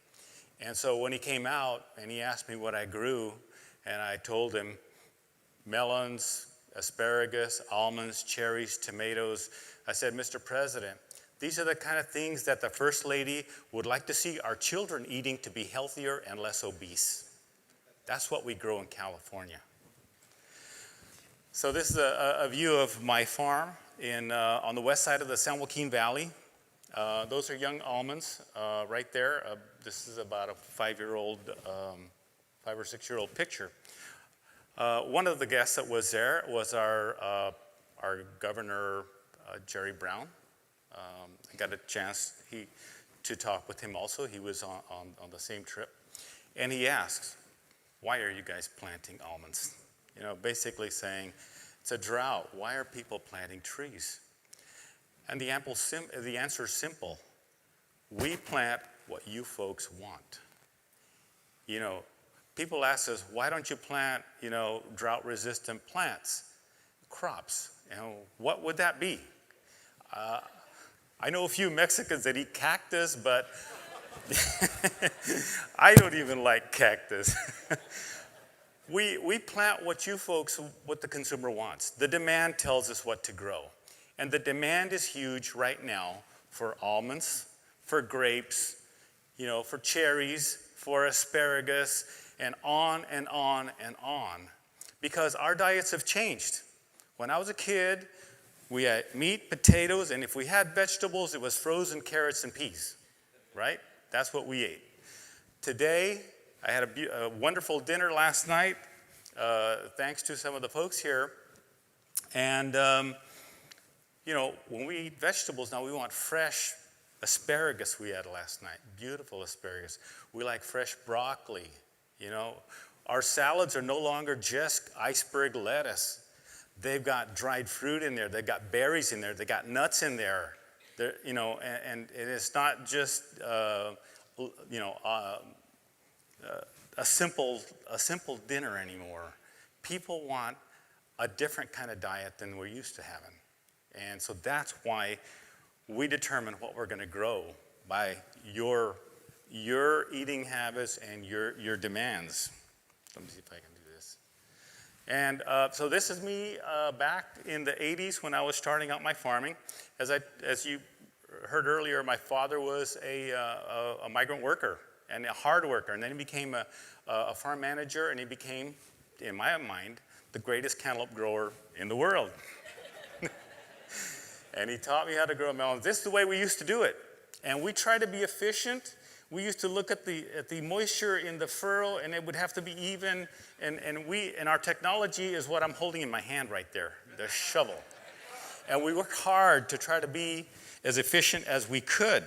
And so when he came out and he asked me what I grew, and I told him melons, asparagus, almonds, cherries, tomatoes. I said, Mr. President, these are the kind of things that the First Lady would like to see our children eating to be healthier and less obese. That's what we grow in California. So this is a view of my farm on the west side of the San Joaquin Valley. Those are young almonds right there. This is about a 5 or 6-year-old picture. One of the guests that was there was our governor, Jerry Brown. I got a chance to talk with him also. He was on the same trip. And he asks, why are you guys planting almonds? You know, basically saying, it's a drought. Why are people planting trees? And the answer is simple. We plant what you folks want. You know, people ask us, why don't you plant, you know, drought-resistant plants, crops? You know, what would that be? I know a few Mexicans that eat cactus, but I don't even like cactus. We plant what the consumer wants. The demand tells us what to grow. And the demand is huge right now for almonds, for grapes, you know, for cherries, for asparagus, and on and on and on. Because our diets have changed. When I was a kid, we had meat, potatoes, and if we had vegetables, it was frozen carrots and peas, right? That's what we ate. Today, I had a wonderful dinner last night, thanks to some of the folks here. And, you know, when we eat vegetables now, we want fresh asparagus we had last night, beautiful asparagus. We like fresh broccoli, you know. Our salads are no longer just iceberg lettuce. They've got dried fruit in there. They've got berries in there. They got nuts in there. You know, and it's not just you know a simple dinner anymore. People want a different kind of diet than we're used to having, and so that's why we determine what we're going to grow by your eating habits and your demands. Let me see if I can do this. And so this is me back in the 80s when I was starting out my farming. As you heard earlier, my father was a migrant worker and a hard worker, and then he became a farm manager, and he became, in my mind, the greatest cantaloupe grower in the world. And he taught me how to grow melons. This is the way we used to do it. And we tried to be efficient. We used to look at the moisture in the furrow, and it would have to be even. And our technology is what I'm holding in my hand right there, the shovel. And we worked hard to try to be as efficient as we could.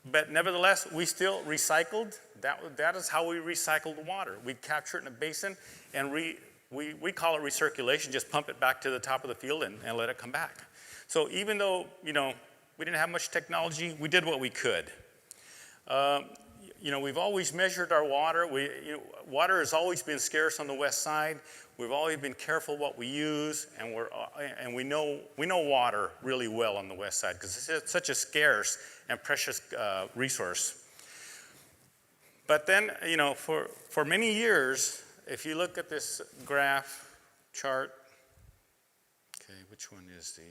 But nevertheless, we still recycled. That is how we recycled water. We capture it in a basin, and we call it recirculation, just pump it back to the top of the field and let it come back. So even though, we didn't have much technology, we did what we could. We've always measured our water. Water has always been scarce on the west side. We've always been careful what we use, and we know water really well on the west side because it's such a scarce and precious resource. But then, for many years, if you look at this graph chart, okay, which one is the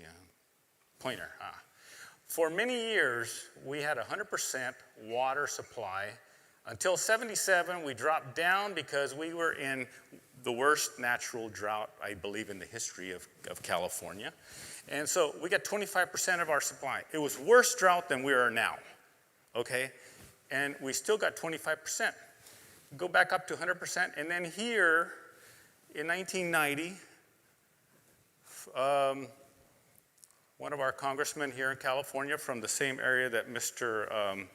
pointer? For many years, we had 100% water supply. Until 77, we dropped down because we were in the worst natural drought, I believe, in the history of California. And so we got 25% of our supply. It was worse drought than we are now, okay? And we still got 25%. Go back up to 100%, and then here in 1990, one of our congressmen here in California from the same area that Mr.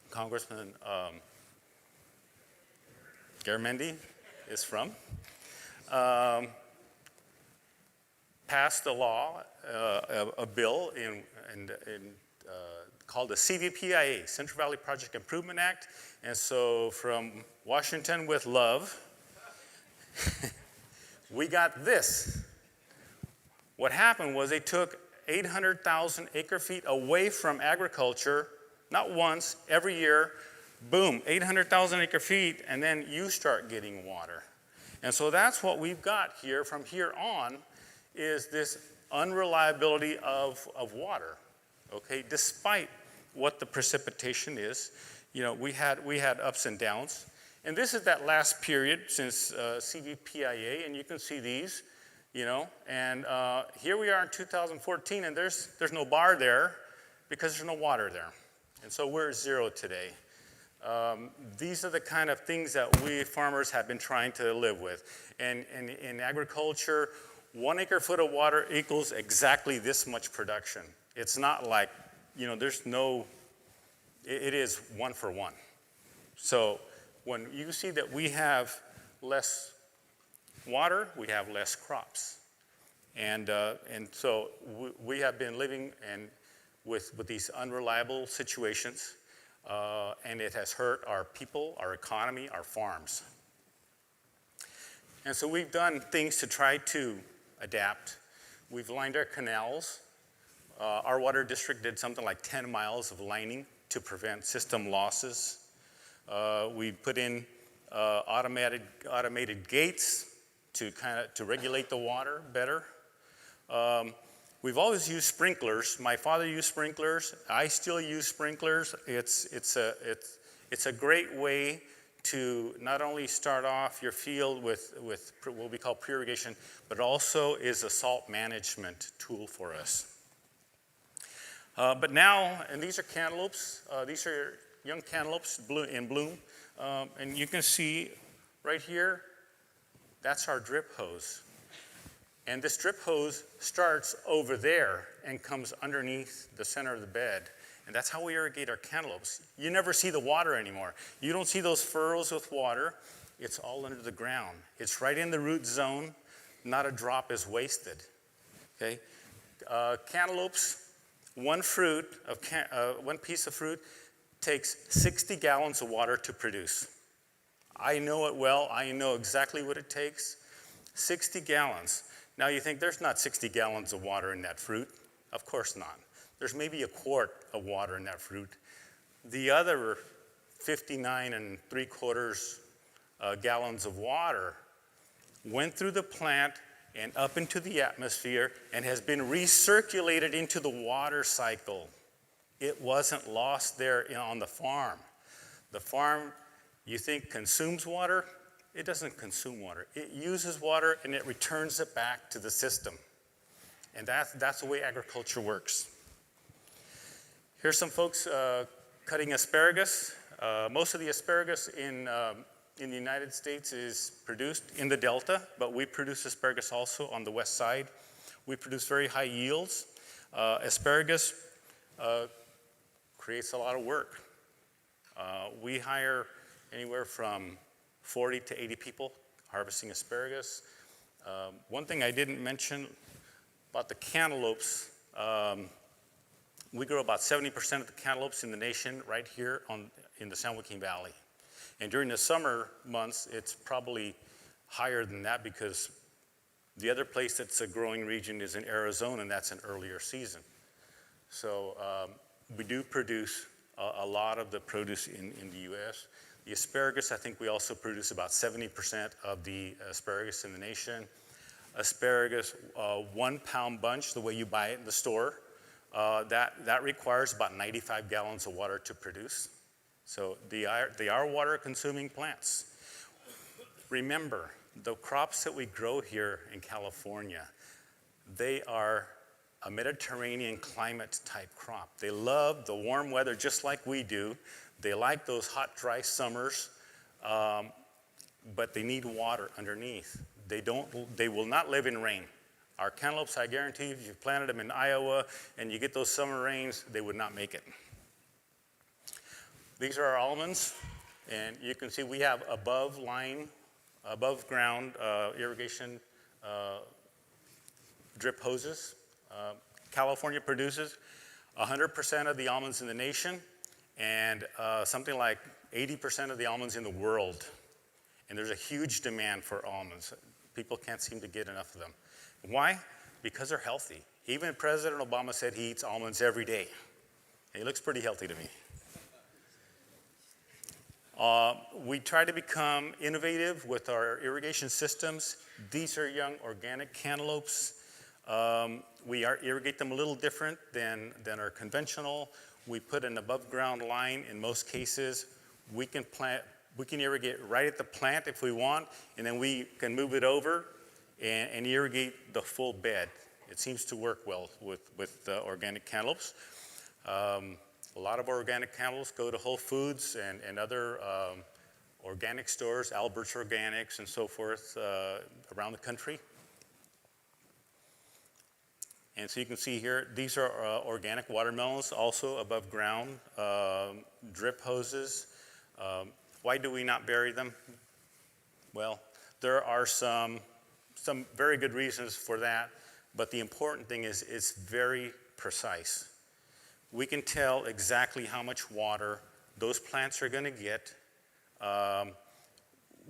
Congressman Garamendi is from, passed a law, a bill called the CVPIA, Central Valley Project Improvement Act. And so from Washington with love, we got this. What happened was they took 800,000 acre feet away from agriculture, not once, every year. Boom, 800,000 acre feet, and then you start getting water. And so that's what we've got here from here on, is this unreliability of water, okay? Despite what the precipitation is, we had ups and downs. And this is that last period since CVPIA, and you can see these, and here we are in 2014, and there's no bar there because there's no water there. And so we're at zero today. These are the kind of things that we farmers have been trying to live with. And in agriculture, 1 acre foot of water equals exactly this much production. It's not like, it is 1 for 1. So when you see that we have less water, we have less crops. And so we have been living with these unreliable situations. And it has hurt our people, our economy, our farms. And so we've done things to try to adapt. We've lined our canals. Our water district did something like 10 miles of lining to prevent system losses. We put in automated gates to regulate the water better. We've always used sprinklers. My father used sprinklers. I still use sprinklers. It's a great way to not only start off your field with what we call pre-irrigation, but also is a salt management tool for us. But now, and these are cantaloupes. These are young cantaloupes in bloom. And you can see right here, that's our drip hose. And this drip hose starts over there and comes underneath the center of the bed. And that's how we irrigate our cantaloupes. You never see the water anymore. You don't see those furrows with water. It's all under the ground. It's right in the root zone. Not a drop is wasted. Okay? Cantaloupes, one piece of fruit takes 60 gallons of water to produce. I know it well. I know exactly what it takes. 60 gallons. Now you think there's not 60 gallons of water in that fruit. Of course not. There's maybe a quart of water in that fruit. The other 59 3/4 gallons of water went through the plant and up into the atmosphere and has been recirculated into the water cycle. It wasn't lost there on the farm. The farm, you think, consumes water? It doesn't consume water. It uses water and it returns it back to the system. And that's the way agriculture works. Here's some folks cutting asparagus. Most of the asparagus in the United States is produced in the Delta, but we produce asparagus also on the west side. We produce very high yields. Asparagus creates a lot of work. We hire anywhere from 40 to 80 people harvesting asparagus. One thing I didn't mention about the cantaloupes, we grow about 70% of the cantaloupes in the nation right here in the San Joaquin Valley. And during the summer months, it's probably higher than that because the other place that's a growing region is in Arizona, and that's an earlier season. So we do produce a lot of the produce in the U.S. The asparagus, I think we also produce about 70% of the asparagus in the nation. Asparagus, 1 pound bunch, the way you buy it in the store, that requires about 95 gallons of water to produce. So they are water consuming plants. Remember, the crops that we grow here in California, they are a Mediterranean climate type crop. They love the warm weather just like we do. They like those hot, dry summers, but they need water underneath. They will not live in rain. Our cantaloupes, I guarantee, if you planted them in Iowa and you get those summer rains, they would not make it. These are our almonds, and you can see we have above ground irrigation drip hoses. California produces 100% of the almonds in the nation and something like 80% of the almonds in the world. And there's a huge demand for almonds. People can't seem to get enough of them. Why? Because they're healthy. Even President Obama said he eats almonds every day. And he looks pretty healthy to me. We try to become innovative with our irrigation systems. These are young organic cantaloupes. We irrigate them a little different than our conventional. We put an above ground line in most cases. We can irrigate right at the plant if we want, and then we can move it over and irrigate the full bed. It seems to work well with organic cantaloupes. A lot of organic cantaloupes go to Whole Foods and other organic stores, Albert's Organics and so forth around the country. And so you can see here, these are organic watermelons, also above ground, drip hoses. Why do we not bury them? Well, there are some very good reasons for that, but the important thing is it's very precise. We can tell exactly how much water those plants are going to get.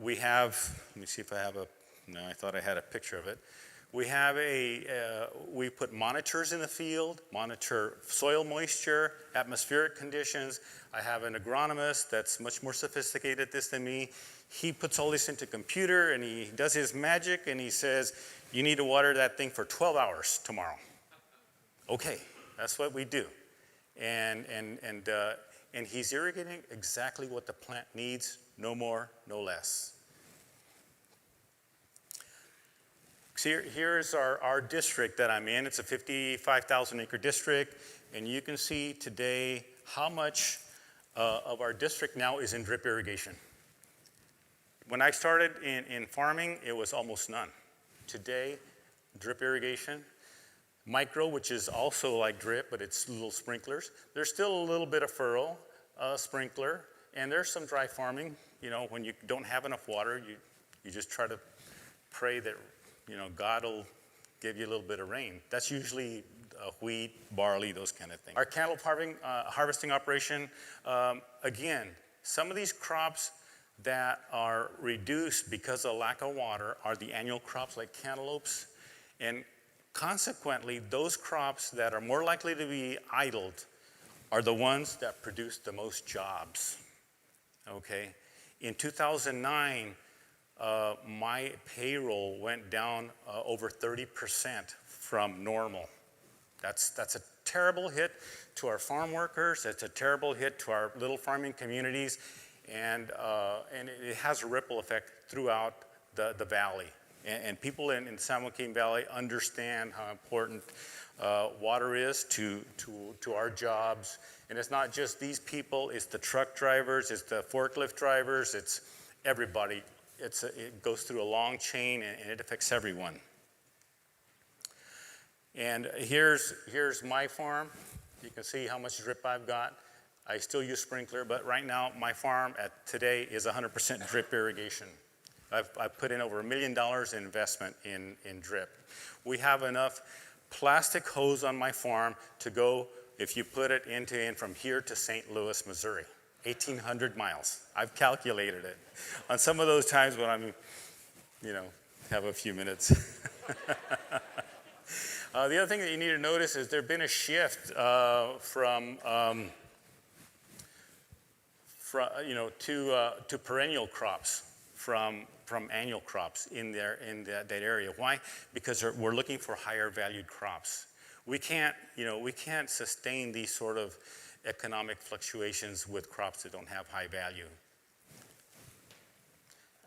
We have, let me see if I have no, I thought I had a picture of it. We put monitors in the field, monitor soil moisture, atmospheric conditions. I have an agronomist that's much more sophisticated at this than me. He puts all this into computer and he does his magic and he says, you need to water that thing for 12 hours tomorrow. Okay, that's what we do. And he's irrigating exactly what the plant needs, no more, no less. See, here's our district that I'm in. It's a 55,000 acre district, and you can see today how much of our district now is in drip irrigation. When I started in farming, it was almost none. Today, drip irrigation, micro, which is also like drip, but it's little sprinklers. There's still a little bit of furrow sprinkler, and there's some dry farming. You know, when you don't have enough water, you just try to pray that, you know, God will give you a little bit of rain. That's usually wheat, barley, those kind of things. Our cantaloupe harvesting operation, again, some of these crops that are reduced because of lack of water are the annual crops like cantaloupes, and consequently, those crops that are more likely to be idled are the ones that produce the most jobs, okay? In 2009, my payroll went down over 30% from normal. That's a terrible hit to our farm workers. It's a terrible hit to our little farming communities, and it has a ripple effect throughout the valley. And people in the San Joaquin Valley understand how important water is to our jobs. And it's not just these people, it's the truck drivers, it's the forklift drivers, it's everybody. It goes through a long chain and it affects everyone. And here's my farm. You can see how much drip I've got. I still use sprinkler, but right now my farm today is 100% drip irrigation. I've put in over $1 million in investment in drip. We have enough plastic hose on my farm to go, if you put it in from here to St. Louis, Missouri, 1,800 miles. I've calculated it. On some of those times when I'm, have a few minutes. The other thing that you need to notice is there's been a shift from to perennial crops from annual crops in that area. Why? Because we're looking for higher valued crops. We can't sustain these sort of economic fluctuations with crops that don't have high value.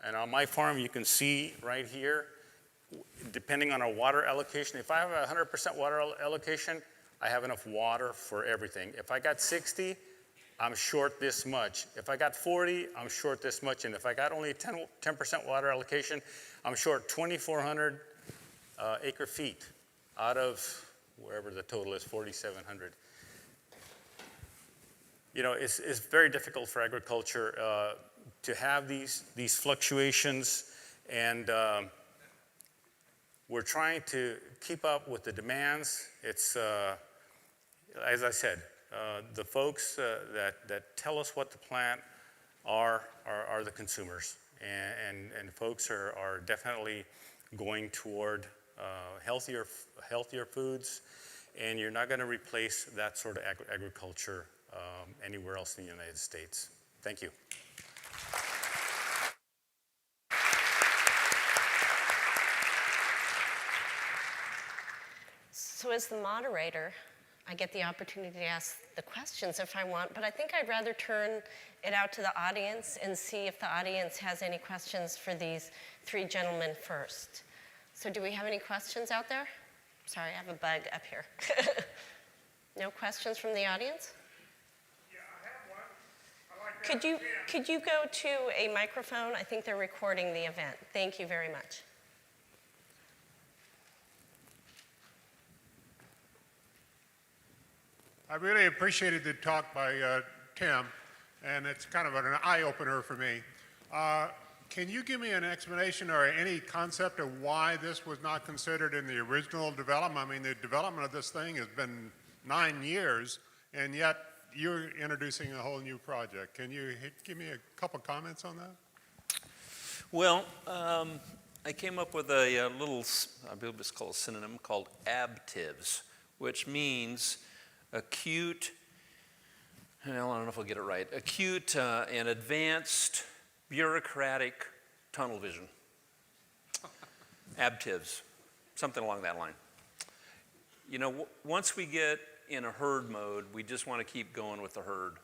And on my farm, you can see right here, depending on our water allocation, if I have 100% water allocation, I have enough water for everything. If I got 60, I'm short this much. If I got 40, I'm short this much. And if I got only 10% water allocation, I'm short 2,400 acre feet out of wherever the total is, 4,700. It's very difficult for agriculture to have these fluctuations, and we're trying to keep up with the demands. It's, as I said, the folks that tell us what to plant are the consumers, and folks are definitely going toward healthier foods, and you're not going to replace that sort of agriculture anywhere else in the United States. Thank you. So as the moderator, I get the opportunity to ask the questions if I want, but I think I'd rather turn it out to the audience and see if the audience has any questions for these three gentlemen first. So do we have any questions out there? Sorry, I have a bug up here. No questions from the audience? Yeah, I have one. I like that. Could you go to a microphone? I think they're recording the event. Thank you very much. I really appreciated the talk by Tim, and it's kind of an eye-opener for me. Can you give me an explanation or any concept of why this was not considered in the original development? I mean, the development of this thing has been 9 years, and yet you're introducing a whole new project. Can you give me a couple comments on that? Well, I came up with a little, I believe it's called a synonym, called ABTIVs, which means acute, I don't know if I'll get it right, acute and advanced bureaucratic tunnel vision. ABTIVs, something along that line. Once we get in a herd mode, we just want to keep going with the herd.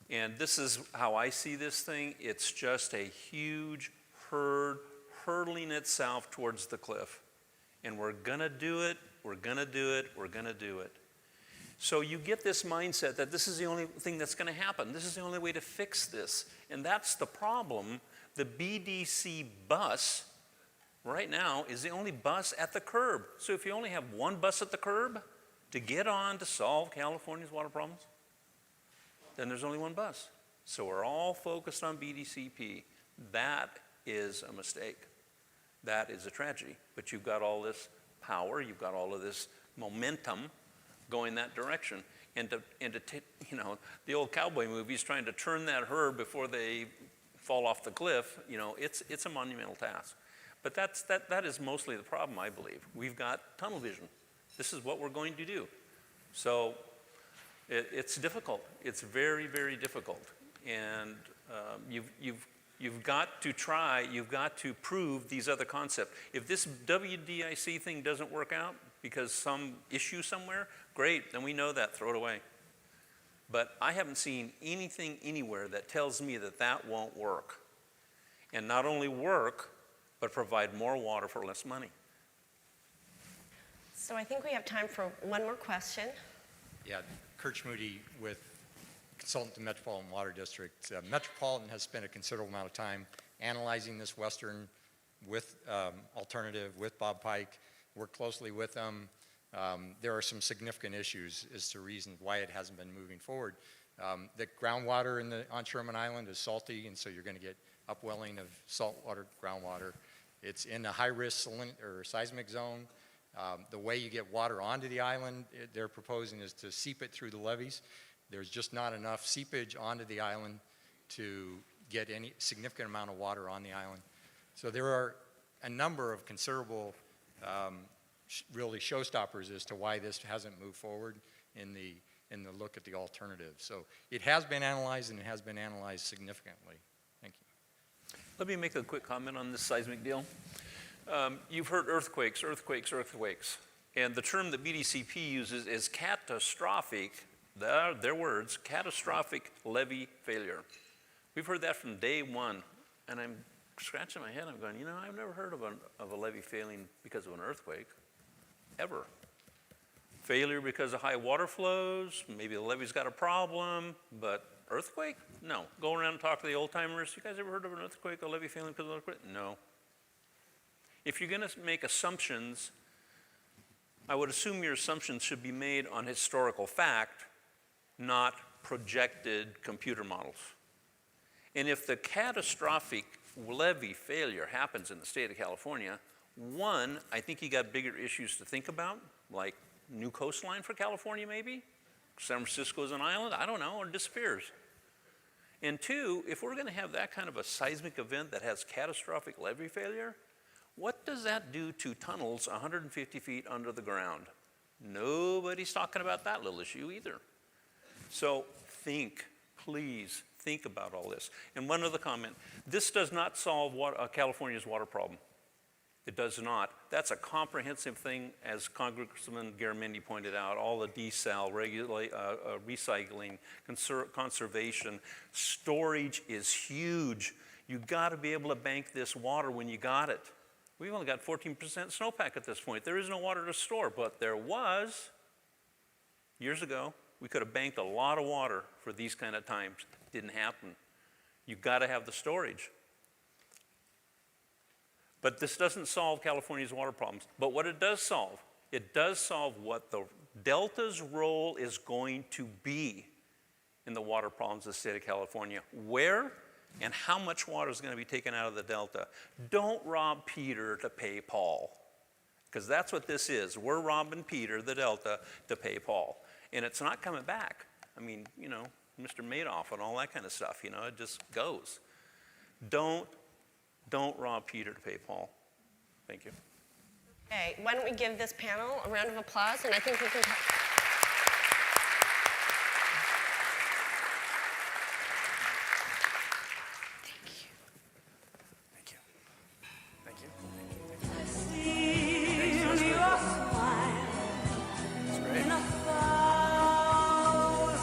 And this is how I see this thing. It's just a huge herd hurtling itself towards the cliff. And we're going to do it, we're going to do it, we're going to do it. So you get this mindset that this is the only thing that's going to happen. This is the only way to fix this. And that's the problem. The BDC bus right now is the only bus at the curb. So if you only have one bus at the curb to get on to solve California's water problems, then there's only one bus. So we're all focused on BDCP. That is a mistake. That is a tragedy. But you've got all this power, you've got all of this momentum going that direction. And the old cowboy movies trying to turn that herd before they fall off the cliff, it's a monumental task. But that is mostly the problem, I believe. We've got tunnel vision. This is what we're going to do. So it's difficult. It's very, very difficult. And you've got to try, you've got to prove these other concepts. If this WDIC thing doesn't work out because some issue somewhere, great, then we know that, throw it away. But I haven't seen anything anywhere that tells me that that won't work. And not only work, but provide more water for less money. So I think we have time for one more question. Yeah, Kurt Schmoody with consultant to Metropolitan Water District. Metropolitan has spent a considerable amount of time analyzing this Western with alternative, with Bob Pike, worked closely with them. There are some significant issues as to reasons why it hasn't been moving forward. The groundwater on Sherman Island is salty, and so you're going to get upwelling of saltwater groundwater. It's in a high-risk seismic zone. The way you get water onto the island, they're proposing is to seep it through the levees. There's just not enough seepage onto the island to get any significant amount of water on the island. So there are a number of considerable, really showstoppers as to why this hasn't moved forward in the look at the alternative. So it has been analyzed, and it has been analyzed significantly. Thank you. Let me make a quick comment on this seismic deal. You've heard earthquakes, earthquakes, earthquakes. And the term that BDCP uses is catastrophic, their words, catastrophic levee failure. We've heard that from day one. And I'm scratching my head. I'm going, you know, I've never heard of a levee failing because of an earthquake, ever. Failure because of high water flows, maybe the levee's got a problem, but earthquake? No. Go around and talk to the old timers. You guys ever heard of an earthquake, a levee failing because of an earthquake? No. If you're going to make assumptions, I would assume your assumptions should be made on historical fact, not projected computer models. And if the catastrophic levee failure happens in the state of California, one, I think you got bigger issues to think about, like new coastline for California maybe? San Francisco is an island, I don't know, or disappears. And two, if we're going to have that kind of a seismic event that has catastrophic levee failure, what does that do to tunnels 150 feet under the ground? Nobody's talking about that little issue either. So think, please think about all this. And one other comment, this does not solve California's water problem. It does not. That's a comprehensive thing, as Congressman Garamendi pointed out, all the desal, recycling, conservation, storage is huge. You got to be able to bank this water when you got it. We've only got 14% snowpack at this point. There is no water to store, but there was years ago. We could have banked a lot of water for these kind of times. Didn't happen. You've got to have the storage. But this doesn't solve California's water problems. But what it does solve what the Delta's role is going to be in the water problems of the state of California. Where and how much water is going to be taken out of the Delta. Don't rob Peter to pay Paul, because that's what this is. We're robbing Peter, the Delta, to pay Paul. And it's not coming back. I mean, you know, Mr. Madoff and all that kind of stuff, you know, it just goes. Don't rob Peter to pay Paul. Thank you. Okay, why don't we give this panel a round of applause, and I think we can